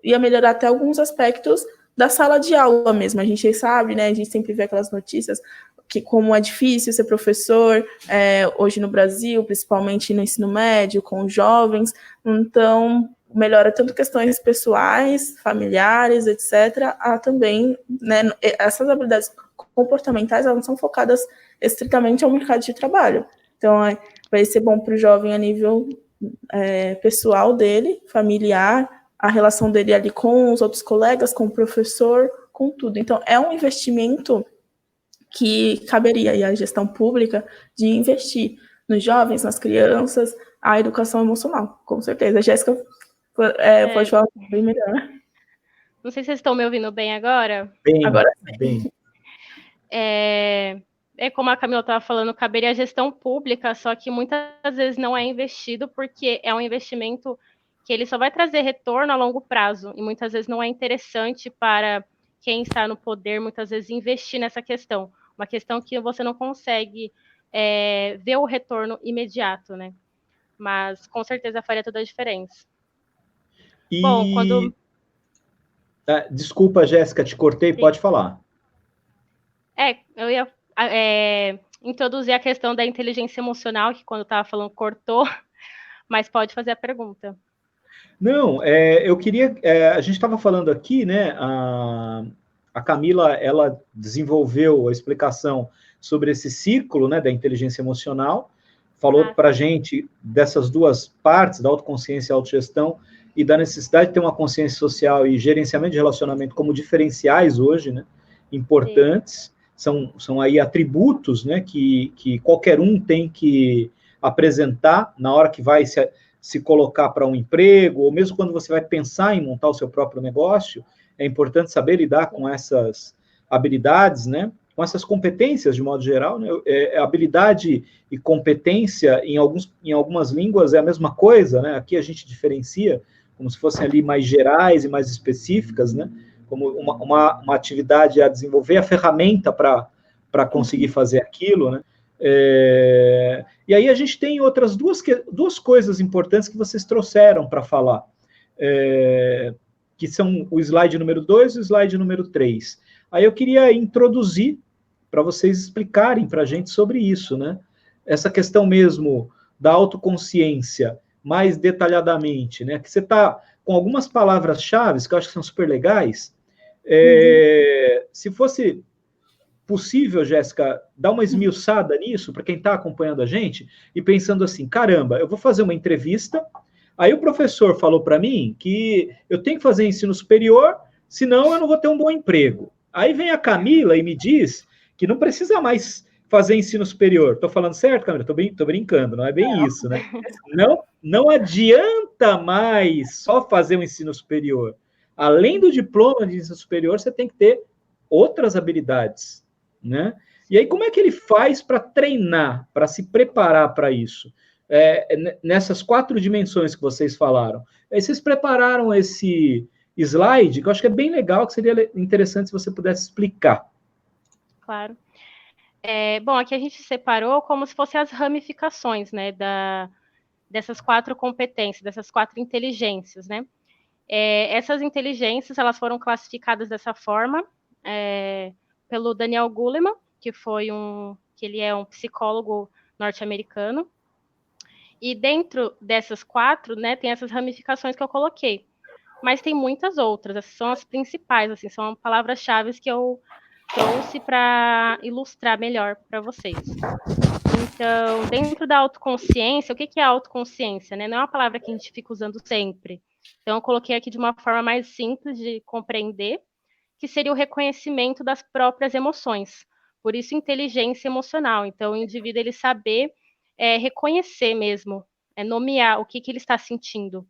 ia melhorar até alguns aspectos da sala de aula mesmo. A gente sabe, né? A gente sempre vê aquelas notícias que como é difícil ser professor hoje no Brasil, principalmente no ensino médio, com jovens. Então, melhora tanto questões pessoais, familiares, etc., a também, né, essas habilidades comportamentais, elas não são focadas estritamente ao mercado de trabalho. Então, vai ser bom para o jovem a nível pessoal dele, familiar, a relação dele ali com os outros colegas, com o professor, com tudo. Então, é um investimento que caberia aí à gestão pública de investir nos jovens, nas crianças, a educação emocional, com certeza. A Jéssica pode falar bem melhor. Não sei se vocês estão me ouvindo bem agora. Agora bem. Como a Camila estava falando, caberia a gestão pública, só que muitas vezes não é investido porque é um investimento que ele só vai trazer retorno a longo prazo e muitas vezes não é interessante para quem está no poder, muitas vezes, investir nessa questão. Uma questão que você não consegue ver o retorno imediato, né? Mas, com certeza, faria toda a diferença. Bom, quando... Desculpa, Jéssica, te cortei, sim. Pode falar. Eu ia introduzir a questão da inteligência emocional, que quando eu estava falando cortou, mas pode fazer a pergunta. Não, eu queria... a gente estava falando aqui, né, a Camila, ela desenvolveu a explicação sobre esse círculo, né, da inteligência emocional, falou para a gente dessas duas partes, da autoconsciência e autogestão, e da necessidade de ter uma consciência social e gerenciamento de relacionamento como diferenciais hoje, né, importantes, são aí atributos, né, que qualquer um tem que apresentar na hora que vai se colocar para um emprego, ou mesmo quando você vai pensar em montar o seu próprio negócio, é importante saber lidar com essas habilidades, né, com essas competências, de modo geral, né, habilidade e competência, em algumas línguas, é a mesma coisa, né, aqui a gente diferencia como se fossem ali mais gerais e mais específicas, né? Como uma atividade a desenvolver, a ferramenta para conseguir fazer aquilo, né? E aí a gente tem outras duas coisas importantes que vocês trouxeram para falar, que são o slide número 2 e o slide número 3. Aí eu queria introduzir para vocês explicarem para a gente sobre isso, né? Essa questão mesmo da autoconsciência, mais detalhadamente, né? Que você está com algumas palavras-chave que eu acho que são super legais. Se fosse possível, Jéssica, dar uma esmiuçada nisso para quem está acompanhando a gente e pensando assim, caramba, eu vou fazer uma entrevista, aí o professor falou para mim que eu tenho que fazer ensino superior, senão eu não vou ter um bom emprego. Aí vem a Camila e me diz que não precisa mais fazer ensino superior. Estou falando certo, Camila? Estou brincando, não é bem isso, né? Não adianta mais só fazer o ensino superior. Além do diploma de ensino superior, você tem que ter outras habilidades, né? E aí, como é que ele faz para treinar, para se preparar para isso? Nessas 4 dimensões que vocês falaram. Aí vocês prepararam esse slide, que eu acho que é bem legal, que seria interessante se você pudesse explicar. Claro. Bom, aqui a gente separou como se fossem as ramificações, né, dessas 4 competências, dessas 4 inteligências, né? Essas inteligências, elas foram classificadas dessa forma pelo Daniel Goleman, que ele é um psicólogo norte-americano. E dentro dessas 4, né, tem essas ramificações que eu coloquei. Mas tem muitas outras, essas são as principais, assim, são palavras-chave que eu trouxe para ilustrar melhor para vocês. Então, dentro da autoconsciência, o que é autoconsciência, né? Não é uma palavra que a gente fica usando sempre. Então, eu coloquei aqui de uma forma mais simples de compreender, que seria o reconhecimento das próprias emoções. Por isso, inteligência emocional. Então, o indivíduo, ele saber reconhecer mesmo, nomear o que ele está sentindo.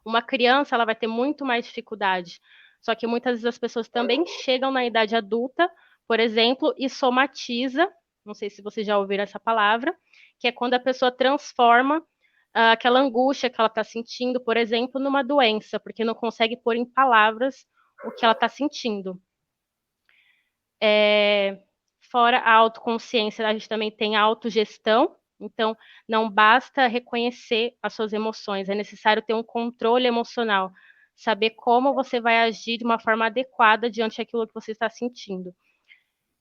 Uma criança, ela vai ter muito mais dificuldade. Só que muitas vezes as pessoas também chegam na idade adulta, por exemplo, e somatiza, não sei se vocês já ouviram essa palavra, que é quando a pessoa transforma aquela angústia que ela está sentindo, por exemplo, numa doença, porque não consegue pôr em palavras o que ela está sentindo. Fora a autoconsciência, a gente também tem a autogestão. Então, não basta reconhecer as suas emoções, é necessário ter um controle emocional, saber como você vai agir de uma forma adequada diante daquilo que você está sentindo.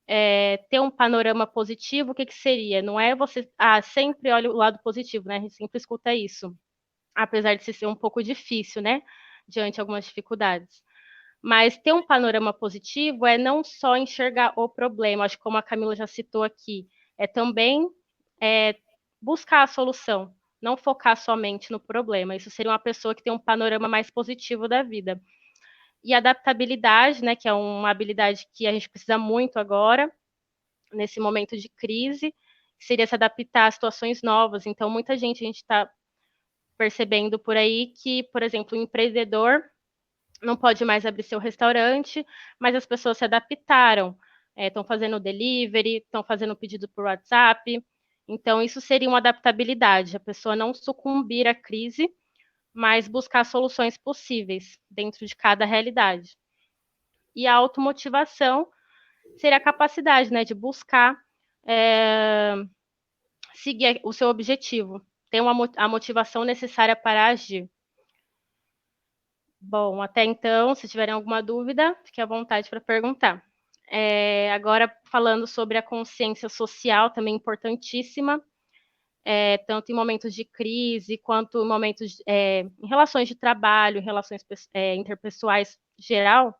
Ter um panorama positivo, o que seria? Não é você, sempre olha o lado positivo, né? A gente sempre escuta isso, apesar de ser um pouco difícil, né? Diante de algumas dificuldades. Mas ter um panorama positivo é não só enxergar o problema, acho que como a Camila já citou aqui, é também buscar a solução, não focar somente no problema. Isso seria uma pessoa que tem um panorama mais positivo da vida. E adaptabilidade, né, que é uma habilidade que a gente precisa muito agora, nesse momento de crise, seria se adaptar a situações novas. Então, muita gente, a gente está percebendo por aí que, por exemplo, o empreendedor não pode mais abrir seu restaurante, mas as pessoas se adaptaram, estão fazendo delivery, estão fazendo pedido por WhatsApp. Então, isso seria uma adaptabilidade, a pessoa não sucumbir à crise, mas buscar soluções possíveis dentro de cada realidade. E a automotivação seria a capacidade, né, de buscar seguir o seu objetivo, ter a motivação necessária para agir. Bom, até então, se tiverem alguma dúvida, fique à vontade para perguntar. Agora, falando sobre a consciência social, também importantíssima, tanto em momentos de crise, quanto em momentos em relações de trabalho, em relações interpessoais geral,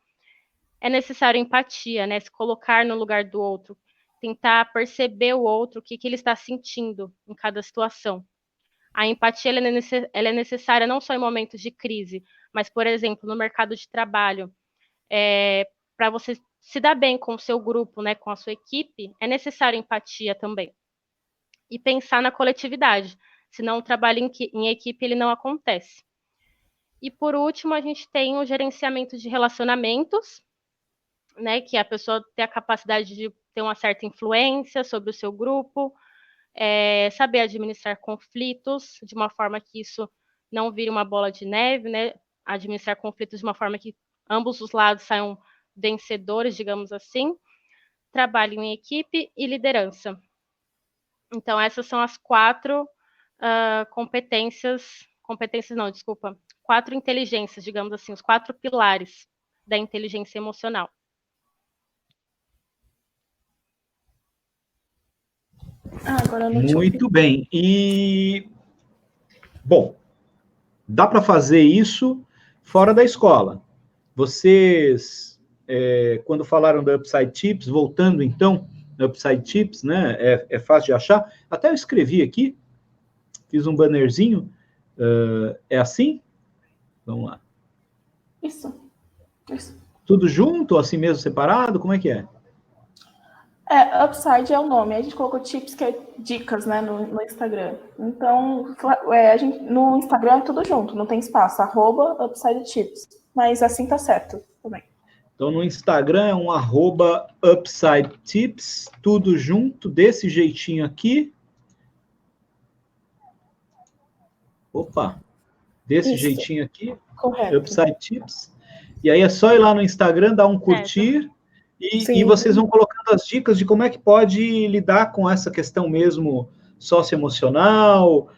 é necessário empatia, né? Se colocar no lugar do outro, tentar perceber o outro, o que ele está sentindo em cada situação. A empatia ela é necessária não só em momentos de crise, mas, por exemplo, no mercado de trabalho, para você se dar bem com o seu grupo, né, com a sua equipe, é necessário empatia também. E pensar na coletividade, senão o trabalho em equipe ele não acontece. E, por último, a gente tem o gerenciamento de relacionamentos, né, que a pessoa tem a capacidade de ter uma certa influência sobre o seu grupo, saber administrar conflitos de uma forma que isso não vire uma bola de neve, né? Administrar conflitos de uma forma que ambos os lados saiam vencedores, digamos assim. Trabalho em equipe e liderança. Então, essas são as 4 4 inteligências, digamos assim, os 4 pilares da inteligência emocional. Agora não Muito bem. E, bom, dá para fazer isso fora da escola. Vocês, quando falaram da Upside Tips, voltando então, Upside Tips, né? É fácil de achar. Até eu escrevi aqui, fiz um bannerzinho. É assim? Vamos lá. Isso. Tudo junto ou assim mesmo separado? Como é que é? Upside é o nome. A gente colocou tips, que é dicas, né, no Instagram. Então, no Instagram é tudo junto, não tem espaço. @UpsideTips. Mas assim tá certo também. Então, no Instagram é um @UpsideTips, tudo junto, desse jeitinho aqui. Opa! Desse jeitinho aqui. Correto. Upside Tips. E aí é só ir lá no Instagram, dar um curtir, e vocês vão colocando as dicas de como é que pode lidar com essa questão mesmo socioemocional,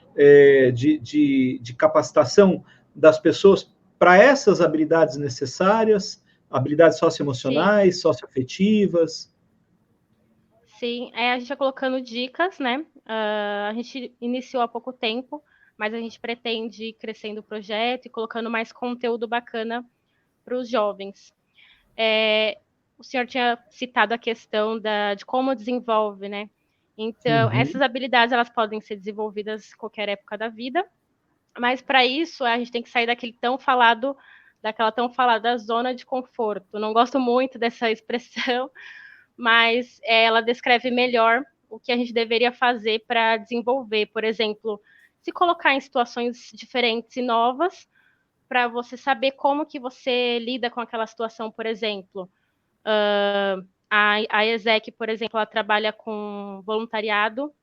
de capacitação das pessoas para essas habilidades necessárias, habilidades socioemocionais, socioafetivas. Sim, a gente vai colocando dicas, né? A gente iniciou há pouco tempo, mas a gente pretende ir crescendo o projeto e colocando mais conteúdo bacana para os jovens. O senhor tinha citado a questão de como desenvolve, né? Então, essas habilidades, elas podem ser desenvolvidas em qualquer época da vida, mas para isso a gente tem que sair daquela tão falada zona de conforto. Não gosto muito dessa expressão, mas ela descreve melhor o que a gente deveria fazer para desenvolver. Por exemplo, se colocar em situações diferentes e novas, para você saber como que você lida com aquela situação, por exemplo. A ESEC, por exemplo, ela trabalha com voluntariado,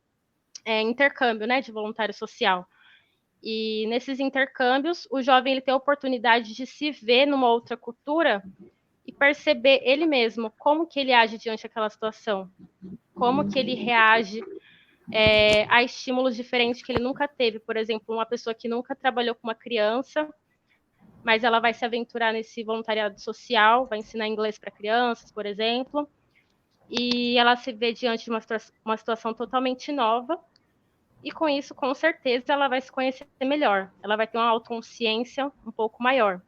intercâmbio, né, de voluntário social. E nesses intercâmbios, o jovem ele tem a oportunidade de se ver numa outra cultura e perceber ele mesmo, como que ele age diante daquela situação, como que ele reage a estímulos diferentes que ele nunca teve. Por exemplo, uma pessoa que nunca trabalhou com uma criança, mas ela vai se aventurar nesse voluntariado social, vai ensinar inglês para crianças, por exemplo, e ela se vê diante de uma situação totalmente nova, e com isso, com certeza, ela vai se conhecer melhor, ela vai ter uma autoconsciência um pouco maior,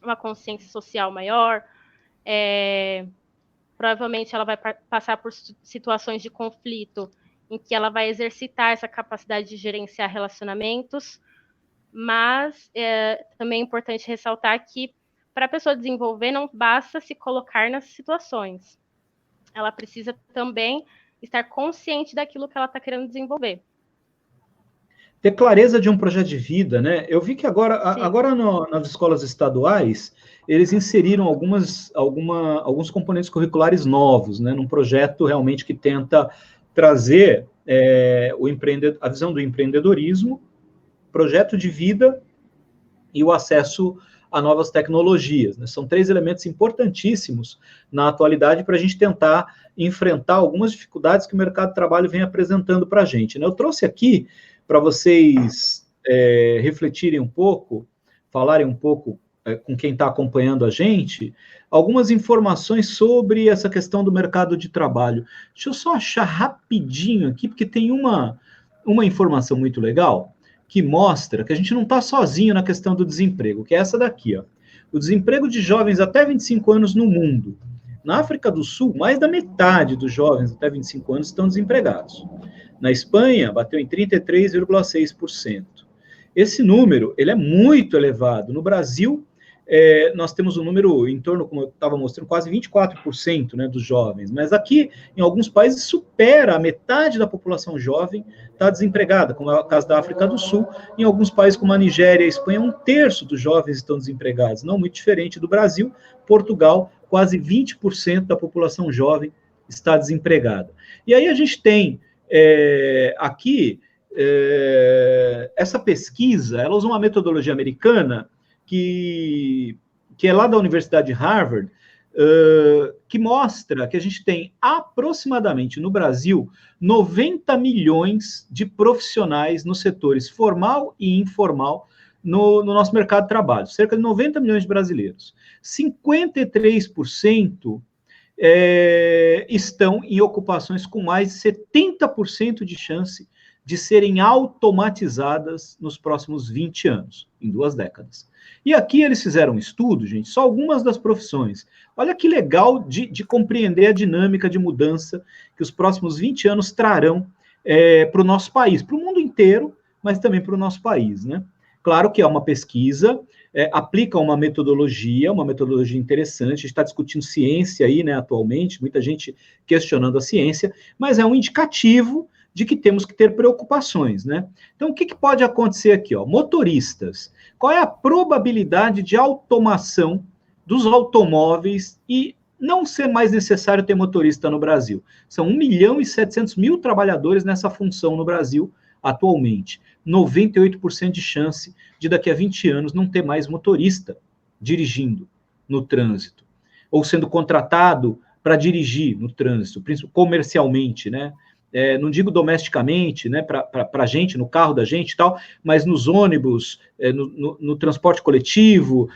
uma consciência social maior, provavelmente ela vai passar por situações de conflito, em que ela vai exercitar essa capacidade de gerenciar relacionamentos, mas também é importante ressaltar que para a pessoa desenvolver não basta se colocar nessas situações. Ela precisa também estar consciente daquilo que ela está querendo desenvolver. Ter clareza de um projeto de vida, né? Eu vi que agora nas escolas estaduais, eles inseriram alguns componentes curriculares novos, né? Num projeto realmente que tenta trazer a visão do empreendedorismo, projeto de vida e o acesso a novas tecnologias, né? São 3 elementos importantíssimos na atualidade para a gente tentar enfrentar algumas dificuldades que o mercado de trabalho vem apresentando para a gente, né? Eu trouxe aqui para vocês refletirem um pouco, falarem um pouco com quem está acompanhando a gente, algumas informações sobre essa questão do mercado de trabalho. Deixa eu só achar rapidinho aqui, porque tem uma informação muito legal que mostra que a gente não está sozinho na questão do desemprego, que é essa daqui, ó. O desemprego de jovens até 25 anos no mundo. Na África do Sul, mais da metade dos jovens até 25 anos estão desempregados. Na Espanha, bateu em 33,6%. Esse número, ele é muito elevado. No Brasil, nós temos um número em torno, como eu estava mostrando, quase 24%, né, dos jovens. Mas aqui, em alguns países, supera a metade da população jovem está desempregada, como é o caso da África do Sul. Em alguns países, como a Nigéria e a Espanha, 1/3 dos jovens estão desempregados. Não muito diferente do Brasil. Portugal, quase 20% da população jovem está desempregada. E aí a gente tem aqui essa pesquisa, ela usa uma metodologia americana que é lá da Universidade de Harvard, que mostra que a gente tem aproximadamente no Brasil 90 milhões de profissionais nos setores formal e informal no nosso mercado de trabalho, cerca de 90 milhões de brasileiros. 53% estão em ocupações com mais de 70% de chance de serem automatizadas nos próximos 20 anos, em 2 décadas. E aqui eles fizeram um estudo, gente, só algumas das profissões. Olha que legal de compreender a dinâmica de mudança que os próximos 20 anos trarão para o nosso país, para o mundo inteiro, mas também para o nosso país, né? Claro que é uma pesquisa, aplica uma metodologia interessante, a gente está discutindo ciência aí, né, atualmente, muita gente questionando a ciência, mas é um indicativo de que temos que ter preocupações, né? Então, o que pode acontecer aqui, ó? Motoristas. Qual é a probabilidade de automação dos automóveis e não ser mais necessário ter motorista no Brasil? São 1.700.000 trabalhadores nessa função no Brasil atualmente. 98% de chance de daqui a 20 anos não ter mais motorista dirigindo no trânsito, ou sendo contratado para dirigir no trânsito, comercialmente, né? Não digo domesticamente, né, para a gente, no carro da gente e tal, mas nos ônibus, no transporte coletivo,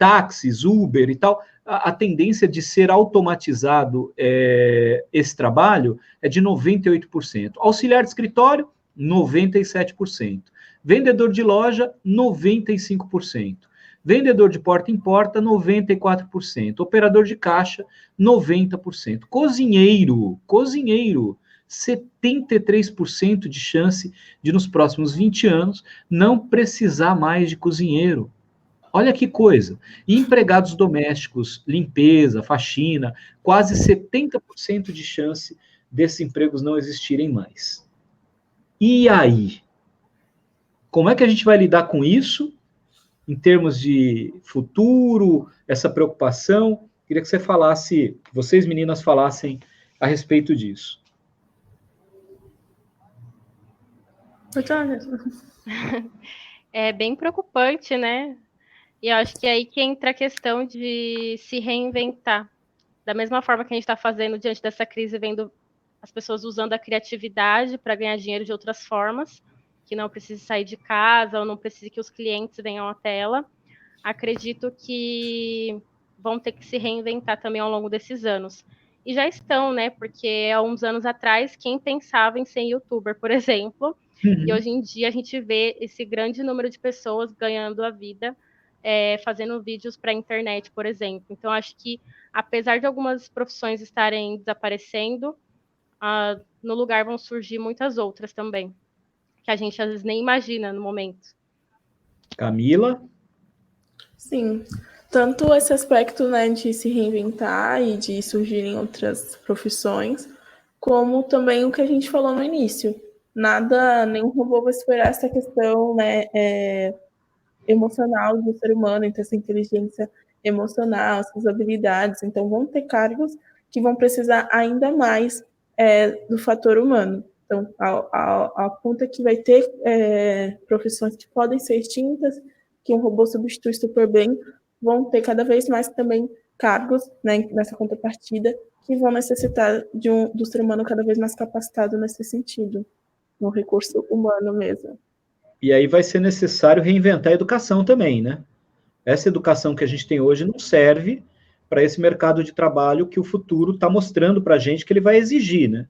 táxis, Uber e tal, a tendência de ser automatizado esse trabalho é de 98%. Auxiliar de escritório, 97%. Vendedor de loja, 95%. Vendedor de porta em porta, 94%. Operador de caixa, 90%. Cozinheiro, 73% de chance de, nos próximos 20 anos, não precisar mais de cozinheiro. Olha que coisa. E empregados domésticos, limpeza, faxina, quase 70% de chance desses empregos não existirem mais. E aí? Como é que a gente vai lidar com isso, em termos de futuro, essa preocupação? Queria que você falasse, que vocês meninas falassem a respeito disso. É bem preocupante, né? E eu acho que é aí que entra a questão de se reinventar. Da mesma forma que a gente está fazendo diante dessa crise, vendo as pessoas usando a criatividade para ganhar dinheiro de outras formas, que não precise sair de casa ou não precise que os clientes venham até ela. Acredito que vão ter que se reinventar também ao longo desses anos. E já estão, né? Porque há uns anos atrás, quem pensava em ser youtuber, por exemplo, e hoje em dia a gente vê esse grande número de pessoas ganhando a vida fazendo vídeos para a internet, por exemplo. Então, acho que, apesar de algumas profissões estarem desaparecendo, no lugar vão surgir muitas outras também, que a gente às vezes nem imagina no momento. Camila? Sim, tanto esse aspecto, né, de se reinventar e de surgirem outras profissões, como também o que a gente falou no início. Nenhum robô vai superar essa questão, né, emocional do ser humano, então essa inteligência emocional, essas habilidades. Então, vão ter cargos que vão precisar ainda mais do fator humano. Então, a ponta que vai ter profissões que podem ser extintas, que um robô substitui super bem, vão ter cada vez mais também cargos, né, nessa contrapartida, que vão necessitar do ser humano cada vez mais capacitado nesse sentido, no recurso humano mesmo. E aí vai ser necessário reinventar a educação também, né? Essa educação que a gente tem hoje não serve para esse mercado de trabalho que o futuro está mostrando para a gente que ele vai exigir, né?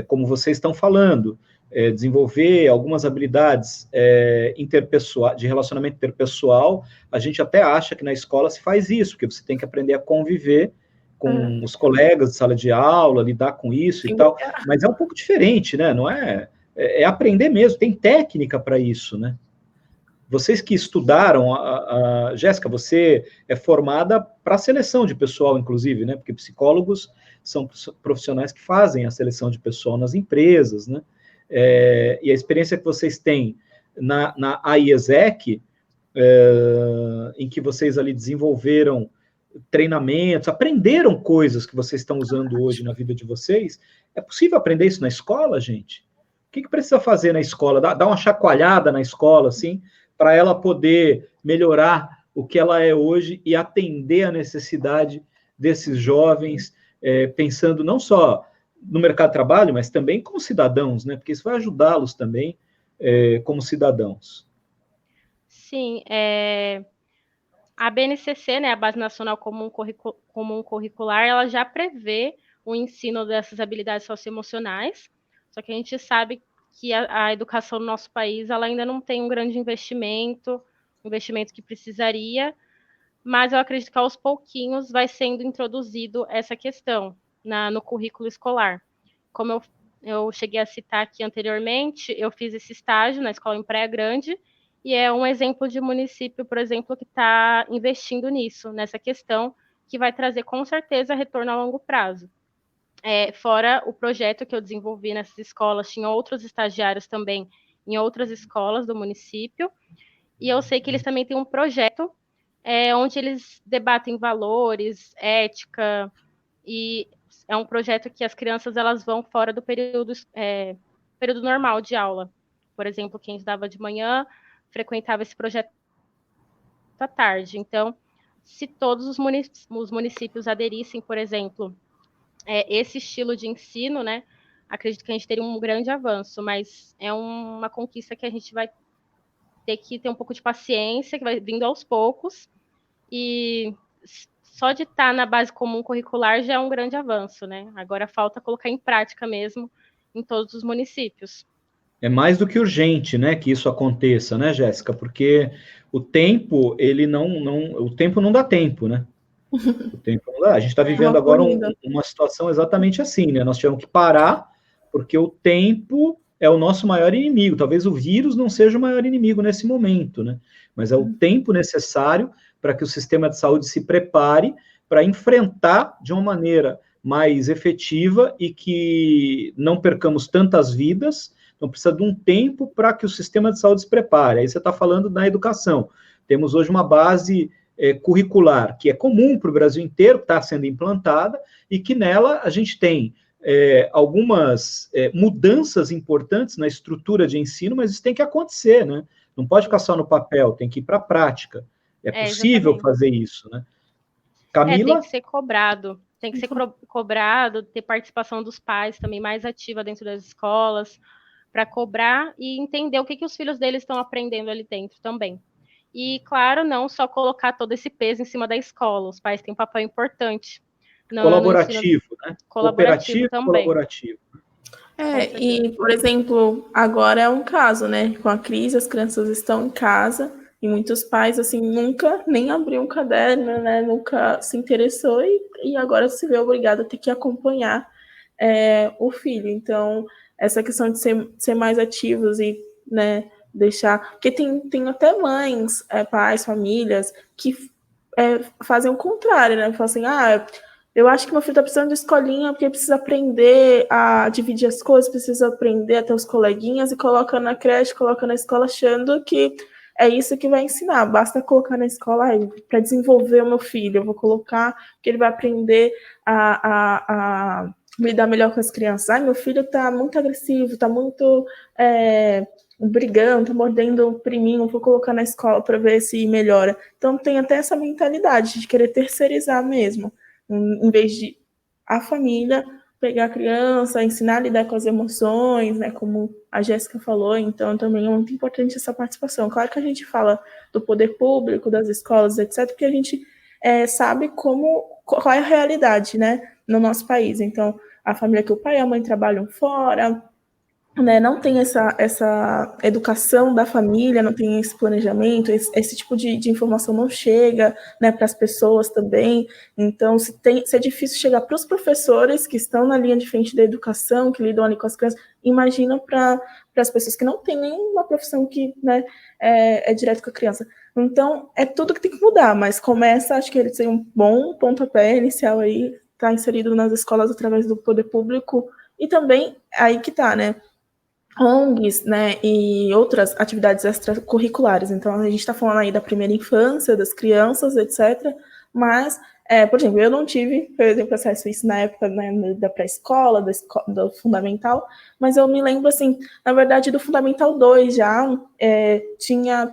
Como vocês estão falando, desenvolver algumas habilidades de relacionamento interpessoal, a gente até acha que na escola se faz isso, porque você tem que aprender a conviver com os colegas de sala de aula, lidar com isso e tal, mas é um pouco diferente, né? Não é aprender mesmo, tem técnica para isso, né? Vocês que estudaram, Jéssica, você é formada para seleção de pessoal, inclusive, né? Porque psicólogos são profissionais que fazem a seleção de pessoal nas empresas, né? E a experiência que vocês têm na AIESEC, em que vocês ali desenvolveram treinamentos, aprenderam coisas que vocês estão usando hoje na vida de vocês, é possível aprender isso na escola, gente? que precisa fazer na escola? Dar uma chacoalhada na escola, assim, para ela poder melhorar o que ela é hoje e atender a necessidade desses jovens, pensando não só no mercado de trabalho, mas também como cidadãos, né? Porque isso vai ajudá-los também como cidadãos. Sim, a BNCC, né, a Base Nacional Comum Curricular, ela já prevê o ensino dessas habilidades socioemocionais, só que a gente sabe que a educação no nosso país ela ainda não tem um grande investimento que precisaria, mas eu acredito que aos pouquinhos vai sendo introduzido essa questão no currículo escolar. Como eu cheguei a citar aqui anteriormente, eu fiz esse estágio na escola em Praia Grande, e é um exemplo de município, por exemplo, que está investindo nisso, nessa questão, que vai trazer com certeza retorno a longo prazo. Fora o projeto que eu desenvolvi nessas escolas, tinha outros estagiários também em outras escolas do município, e eu sei que eles também têm um projeto onde eles debatem valores, ética, e é um projeto que as crianças elas vão fora do período normal de aula. Por exemplo, quem estudava de manhã frequentava esse projeto à tarde. Então, se todos os municípios aderissem, por exemplo, esse estilo de ensino, né, acredito que a gente teria um grande avanço, mas é uma conquista que a gente vai ter que ter um pouco de paciência, que vai vindo aos poucos, e só de estar na base comum curricular já é um grande avanço, né? Agora falta colocar em prática mesmo em todos os municípios. É mais do que urgente, né, que isso aconteça, né, Jéssica? Porque o tempo, o tempo não dá tempo, né? O tempo não dá. A gente está vivendo agora uma situação exatamente assim, né? Nós tivemos que parar, porque o tempo é o nosso maior inimigo. Talvez o vírus não seja o maior inimigo nesse momento, né? Mas é o tempo necessário para que o sistema de saúde se prepare para enfrentar de uma maneira mais efetiva e que não percamos tantas vidas. Então, precisa de um tempo para que o sistema de saúde se prepare. Aí você está falando da educação. Temos hoje uma base curricular que é comum para o Brasil inteiro, que está sendo implantada, e que nela a gente tem algumas mudanças importantes na estrutura de ensino, mas isso tem que acontecer, né? Não pode ficar só no papel, tem que ir para a prática. É possível exatamente fazer isso, né? Camila? Tem que ser cobrado. Tem que ser cobrado, ter participação dos pais também mais ativa dentro das escolas, para cobrar e entender o que os filhos deles estão aprendendo ali dentro também. E, claro, não só colocar todo esse peso em cima da escola. Os pais têm um papel importante. Colaborativo, né? Cooperativo também. Colaborativo. E, por exemplo, agora é um caso, né? Com a crise, as crianças estão em casa e muitos pais, assim, nunca nem abriu um caderno, né? Nunca se interessou e agora se vê obrigado a ter que acompanhar o filho. Então, essa questão de ser mais ativos e, né, deixar... Porque tem até mães, pais, famílias que fazem o contrário, né? Falam assim, eu acho que meu filho está precisando de escolinha porque precisa aprender a dividir as coisas, precisa aprender a ter os coleguinhas e coloca na creche, coloca na escola achando que é isso que vai ensinar. Basta colocar na escola para desenvolver o meu filho. Eu vou colocar que ele vai aprender a lidar melhor com as crianças. Meu filho está muito agressivo, está muito brigando, está mordendo o priminho, vou colocar na escola para ver se melhora. Então tem até essa mentalidade de querer terceirizar mesmo. Em vez de a família pegar a criança, ensinar a lidar com as emoções, né, como a Jéssica falou, então também é muito importante essa participação. Claro que a gente fala do poder público, das escolas, etc., porque a gente sabe qual é a realidade, né, no nosso país. Então, a família que o pai e a mãe trabalham fora, né, não tem essa educação da família, não tem esse planejamento, esse tipo de informação não chega, né, para as pessoas também. Então, se é difícil chegar para os professores que estão na linha de frente da educação, que lidam ali com as crianças, imagina para as pessoas que não têm nenhuma profissão que, né, é direto com a criança. Então, é tudo que tem que mudar, mas começa, acho que ele tem um bom pontapé inicial aí, está inserido nas escolas através do poder público, e também aí que está, né, ONGs, né, e outras atividades extracurriculares. Então, a gente está falando aí da primeira infância, das crianças, etc., Mas, por exemplo, eu não tive, por exemplo, acesso a isso na época, né, da pré-escola, do fundamental, mas eu me lembro, assim, na verdade, do Fundamental 2 já,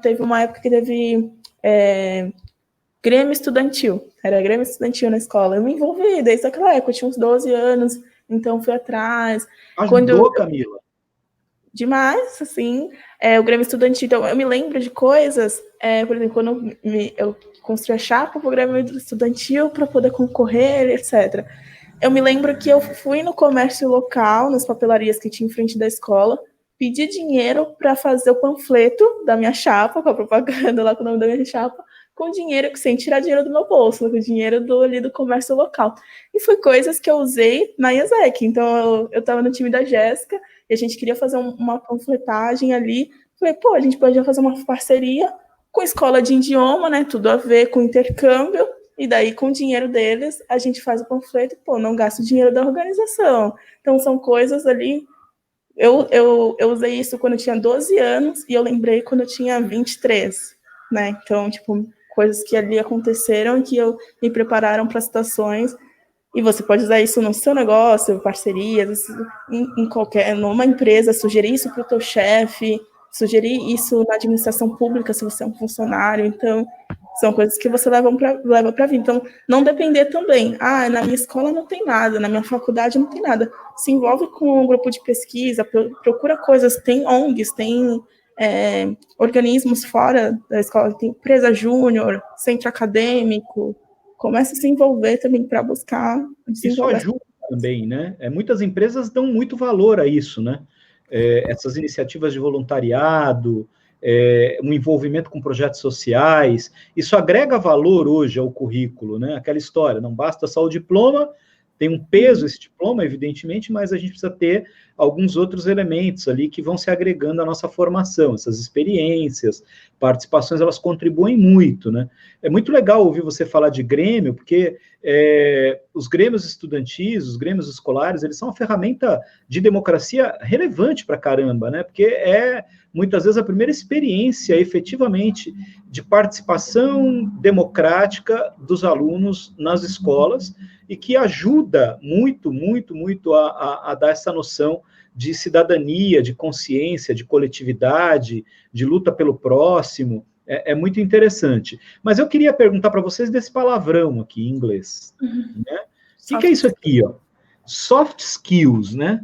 teve uma época que teve Grêmio Estudantil, era Grêmio Estudantil na escola. Eu me envolvi desde aquela época, eu tinha uns 12 anos, então fui atrás. Ajudou, Camila? Demais, assim, o Grêmio Estudantil. Então, eu me lembro de coisas, por exemplo, quando eu construí a chapa para o Grêmio Estudantil para poder concorrer, etc. Eu me lembro que eu fui no comércio local, nas papelarias que tinha em frente da escola, pedi dinheiro para fazer o panfleto da minha chapa, com a propaganda lá com o nome da minha chapa, com dinheiro, sem tirar dinheiro do meu bolso, com dinheiro ali do comércio local. E foi coisas que eu usei na IASEC. Então, eu estava no time da Jéssica, e a gente queria fazer uma panfletagem ali. Falei, pô, a gente podia fazer uma parceria com a escola de idioma, né? Tudo a ver com intercâmbio. E daí, com o dinheiro deles, a gente faz o panfleto e, pô, não gasta o dinheiro da organização. Então, são coisas ali. Eu usei isso quando eu tinha 12 anos e eu lembrei quando eu tinha 23, né? Então, tipo, coisas que ali aconteceram e que me prepararam para situações. E você pode usar isso no seu negócio, parcerias, numa empresa, sugerir isso para o teu chefe, sugerir isso na administração pública, se você é um funcionário. Então, são coisas que você leva para a vida. Então, não depender também. Na minha escola não tem nada, na minha faculdade não tem nada. Se envolve com um grupo de pesquisa, procura coisas. Tem ONGs, tem organismos fora da escola, tem empresa júnior, centro acadêmico. Começa a se envolver também para buscar desenvolver. Isso ajuda também, né? Muitas empresas dão muito valor a isso, né? Essas iniciativas de voluntariado, um envolvimento com projetos sociais, isso agrega valor hoje ao currículo, né? Aquela história, não basta só o diploma, tem um peso esse diploma, evidentemente, mas a gente precisa ter alguns outros elementos ali que vão se agregando à nossa formação, essas experiências, participações, elas contribuem muito, né? É muito legal ouvir você falar de Grêmio, porque os grêmios estudantis, os grêmios escolares, eles são uma ferramenta de democracia relevante para caramba, né? Porque muitas vezes a primeira experiência, efetivamente, de participação democrática dos alunos nas escolas e que ajuda muito, muito, muito a dar essa noção de cidadania, de consciência, de coletividade, de luta pelo próximo. É muito interessante. Mas eu queria perguntar para vocês desse palavrão aqui em inglês. Né? O que é isso aqui? Ó? Soft skills, né?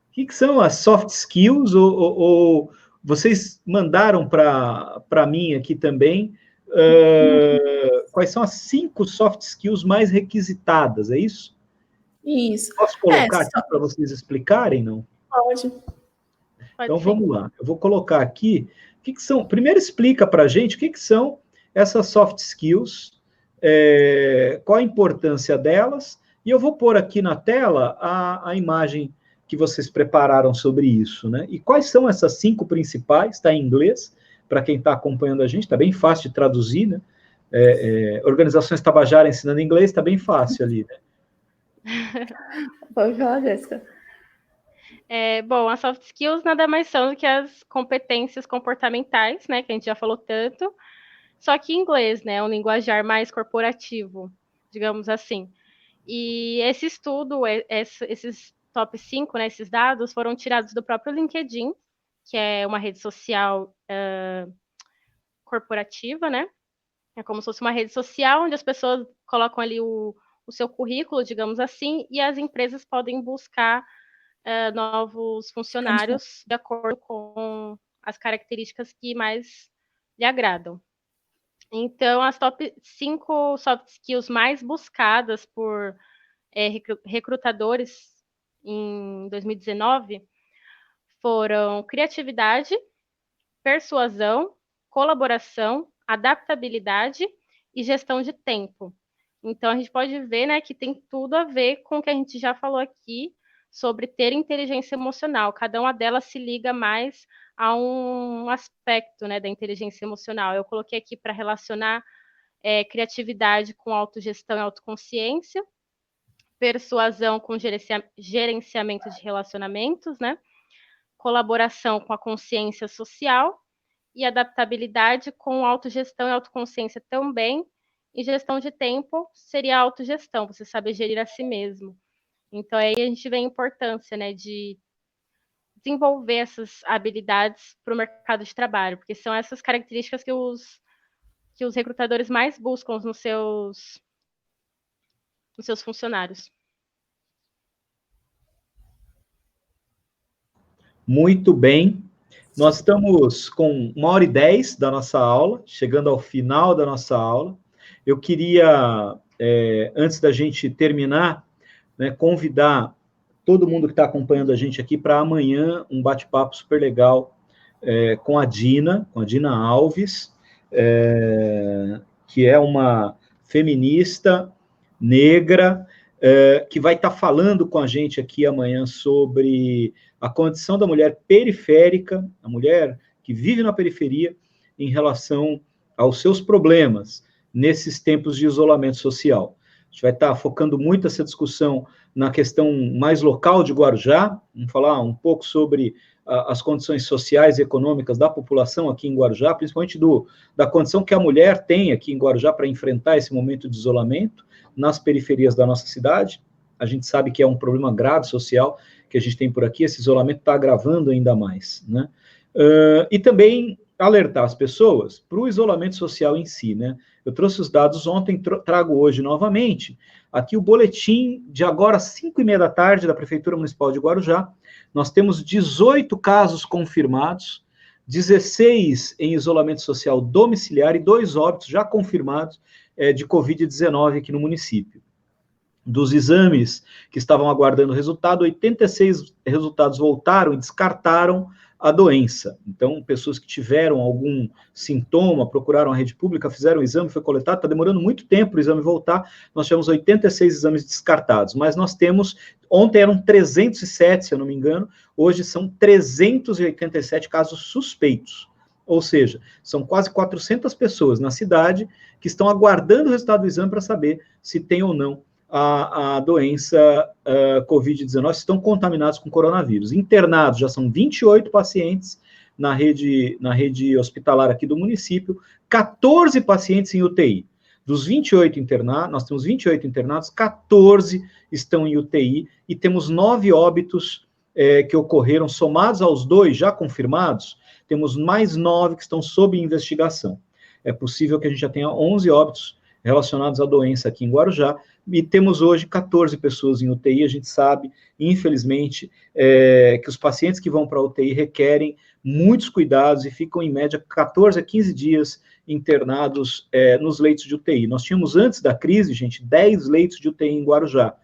O que são as soft skills? Ou vocês mandaram para mim aqui também quais são as 5 soft skills mais requisitadas, é isso? Isso. Posso colocar aqui para vocês explicarem, não? Pode. Então, vamos lá. Eu vou colocar aqui o que são. Primeiro, explica para a gente o que são essas soft skills, qual a importância delas, e eu vou pôr aqui na tela a imagem que vocês prepararam sobre isso, né? E quais são essas 5 principais? Está em inglês, para quem está acompanhando a gente, está bem fácil de traduzir, né? Organizações Tabajara ensinando inglês, está bem fácil ali, né? Pode falar, Jéssica. Bom, as soft skills nada mais são do que as competências comportamentais, né, que a gente já falou tanto, só que em inglês, né, um linguajar mais corporativo, digamos assim. E esse estudo, esses top 5, né, esses dados, foram tirados do próprio LinkedIn, que é uma rede social corporativa, né? É como se fosse uma rede social onde as pessoas colocam ali o seu currículo, digamos assim, e as empresas podem buscar novos funcionários de acordo com as características que mais lhe agradam. Então, as top 5 soft skills mais buscadas por recrutadores em 2019 foram criatividade, persuasão, colaboração, adaptabilidade e gestão de tempo. Então, a gente pode ver, né, que tem tudo a ver com o que a gente já falou aqui sobre ter inteligência emocional. Cada uma delas se liga mais a um aspecto, né, da inteligência emocional. Eu coloquei aqui para relacionar criatividade com autogestão e autoconsciência, persuasão com gerenciamento de relacionamentos, né, colaboração com a consciência social e adaptabilidade com autogestão e autoconsciência também e gestão de tempo seria autogestão, você saber gerir a si mesmo. Então, aí a gente vê a importância, né, de desenvolver essas habilidades para o mercado de trabalho, porque são essas características que os recrutadores mais buscam nos seus funcionários. Muito bem. Nós estamos com 1h10 da nossa aula, chegando ao final da nossa aula. Eu queria, antes da gente terminar, né, convidar todo mundo que está acompanhando a gente aqui para amanhã um bate-papo super legal com a Dina Alves, que é uma feminista negra, que vai estar falando com a gente aqui amanhã sobre a condição da mulher periférica, a mulher que vive na periferia, em relação aos seus problemas nesses tempos de isolamento social. A gente vai estar focando muito essa discussão na questão mais local de Guarujá, vamos falar um pouco sobre as condições sociais e econômicas da população aqui em Guarujá, principalmente da condição que a mulher tem aqui em Guarujá para enfrentar esse momento de isolamento nas periferias da nossa cidade. A gente sabe que é um problema grave social que a gente tem por aqui, esse isolamento está agravando ainda mais, né? E também alertar as pessoas para o isolamento social em si, né? Eu trouxe os dados ontem, trago hoje novamente, aqui o boletim de agora, 5h30 da tarde, da Prefeitura Municipal de Guarujá. Nós temos 18 casos confirmados, 16 em isolamento social domiciliar e 2 óbitos já confirmados de Covid-19 aqui no município. Dos exames que estavam aguardando resultado, 86 resultados voltaram e descartaram a doença. Então, pessoas que tiveram algum sintoma, procuraram a rede pública, fizeram o exame, foi coletado, está demorando muito tempo para o exame voltar, nós tivemos 86 exames descartados, mas nós temos, ontem eram 307, se eu não me engano, hoje são 387 casos suspeitos, ou seja, são quase 400 pessoas na cidade que estão aguardando o resultado do exame para saber se tem ou não a doença Covid-19, estão contaminados com coronavírus. Internados já são 28 pacientes na rede hospitalar aqui do município, 14 pacientes em UTI. Dos 28 internados, nós temos 28 internados, 14 estão em UTI e temos 9 óbitos que ocorreram, somados aos 2 já confirmados, temos mais 9 que estão sob investigação. É possível que a gente já tenha 11 óbitos relacionados à doença aqui em Guarujá, e temos hoje 14 pessoas em UTI. A gente sabe, infelizmente, que os pacientes que vão para a UTI requerem muitos cuidados e ficam, em média, 14 a 15 dias internados nos leitos de UTI. Nós tínhamos, antes da crise, gente, 10 leitos de UTI em Guarujá.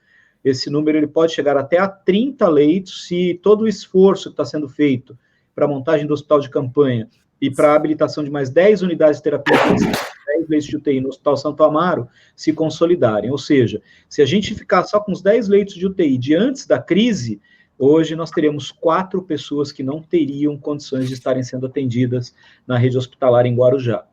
Esse número ele pode chegar até a 30 leitos, se todo o esforço que está sendo feito para a montagem do hospital de campanha e para a habilitação de mais 10 unidades de terapia intensiva, 10 leitos de UTI no Hospital Santo Amaro se consolidarem. Ou seja, se a gente ficar só com os 10 leitos de UTI de antes da crise, hoje nós teríamos 4 pessoas que não teriam condições de estarem sendo atendidas na rede hospitalar em Guarujá.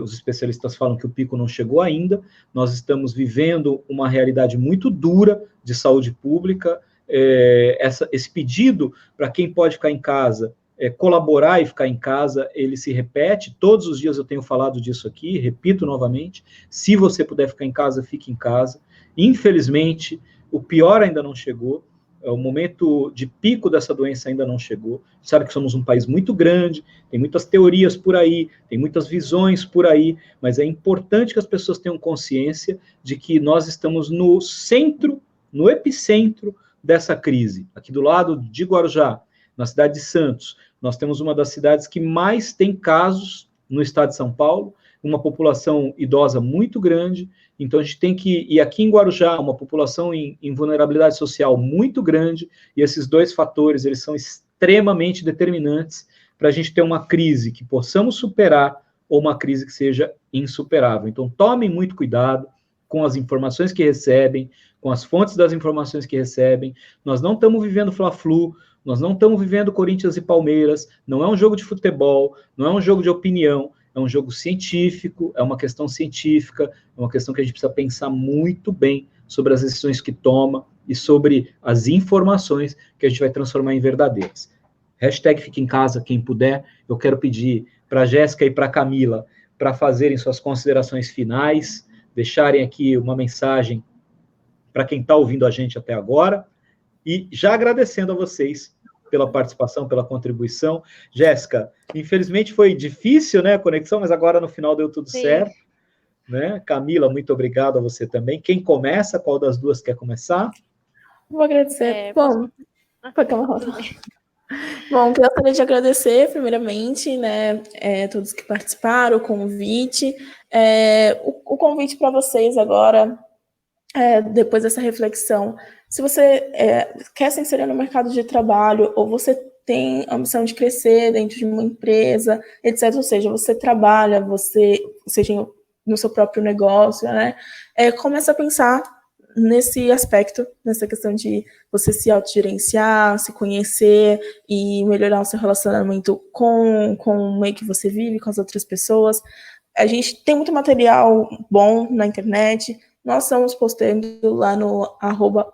Os especialistas falam que o pico não chegou ainda, nós estamos vivendo uma realidade muito dura de saúde pública. Esse pedido para quem pode ficar em casa, colaborar e ficar em casa, ele se repete, todos os dias eu tenho falado disso aqui, repito novamente, se você puder ficar em casa, fique em casa. Infelizmente, o pior ainda não chegou, o momento de pico dessa doença ainda não chegou. Sabe que somos um país muito grande, tem muitas teorias por aí, tem muitas visões por aí, mas é importante que as pessoas tenham consciência de que nós estamos no centro, no epicentro dessa crise. Aqui do lado de Guarujá, na cidade de Santos, nós temos uma das cidades que mais tem casos no estado de São Paulo, uma população idosa muito grande, então a gente tem que, e aqui em Guarujá, uma população em vulnerabilidade social muito grande, e esses 2 fatores, eles são extremamente determinantes para a gente ter uma crise que possamos superar, ou uma crise que seja insuperável. Então tomem muito cuidado com as informações que recebem, com as fontes das informações que recebem. Nós não estamos vivendo Fla-Flu, nós não estamos vivendo Corinthians e Palmeiras, não é um jogo de futebol, não é um jogo de opinião, é um jogo científico, é uma questão científica, é uma questão que a gente precisa pensar muito bem sobre as decisões que toma e sobre as informações que a gente vai transformar em verdadeiras. Hashtag fique em casa, quem puder. Eu quero pedir para a Jéssica e para a Camila para fazerem suas considerações finais, deixarem aqui uma mensagem para quem está ouvindo a gente até agora, e já agradecendo a vocês pela participação, pela contribuição. Jéssica, infelizmente foi difícil, né, a conexão, mas agora no final deu tudo certo, né? Camila, muito obrigado a você também. Quem começa? Qual das duas quer começar? Vou agradecer. Bom, bom, gostaria de agradecer, primeiramente, né, todos que participaram, o convite. O convite para vocês agora, depois dessa reflexão, se você quer se inserir no mercado de trabalho, ou você tem a ambição de crescer dentro de uma empresa, etc., ou seja, você trabalha, seja no seu próprio negócio, né, começa a pensar nesse aspecto, nessa questão de você se autogerenciar, se conhecer e melhorar o seu relacionamento com o meio que você vive, com as outras pessoas. A gente tem muito material bom na internet. Nós estamos postando lá no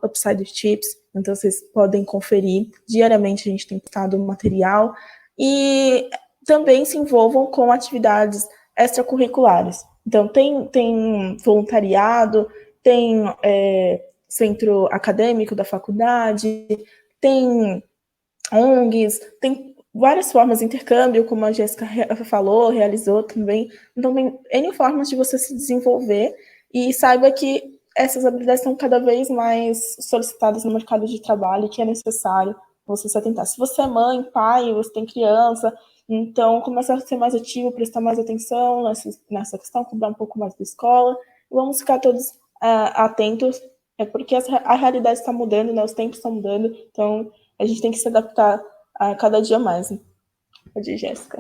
@UpsideChips, então vocês podem conferir. Diariamente a gente tem postado material. E também se envolvam com atividades extracurriculares. Então tem voluntariado, tem centro acadêmico da faculdade, tem ONGs, tem várias formas de intercâmbio, como a Jéssica falou, realizou também. Então tem N formas de você se desenvolver. E saiba que essas habilidades são cada vez mais solicitadas no mercado de trabalho, que é necessário você se atentar. Se você é mãe, pai, você tem criança, então começa a ser mais ativo, prestar mais atenção nessa questão, cobrar um pouco mais da escola. E vamos ficar todos atentos, porque a realidade está mudando, né? Os tempos estão mudando, então a gente tem que se adaptar a cada dia mais. Pode ir, Jéssica.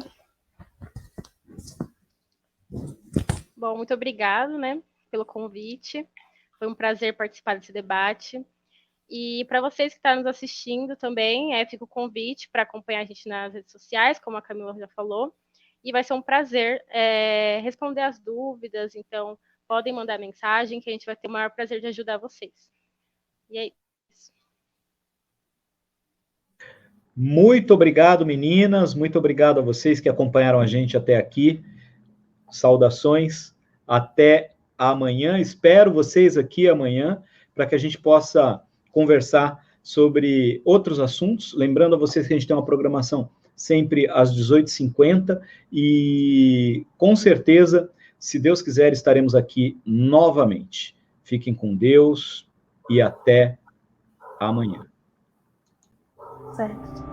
Bom, muito obrigado, né, pelo convite. Foi um prazer participar desse debate. E para vocês que estão nos assistindo também, fica o convite para acompanhar a gente nas redes sociais, como a Camila já falou. E vai ser um prazer responder as dúvidas. Então, podem mandar mensagem, que a gente vai ter o maior prazer de ajudar vocês. E é isso. Muito obrigado, meninas. Muito obrigado a vocês que acompanharam a gente até aqui. Saudações. Até amanhã. Espero vocês aqui amanhã para que a gente possa conversar sobre outros assuntos. Lembrando a vocês que a gente tem uma programação sempre às 18h50 e, com certeza, se Deus quiser, estaremos aqui novamente. Fiquem com Deus e até amanhã. Certo.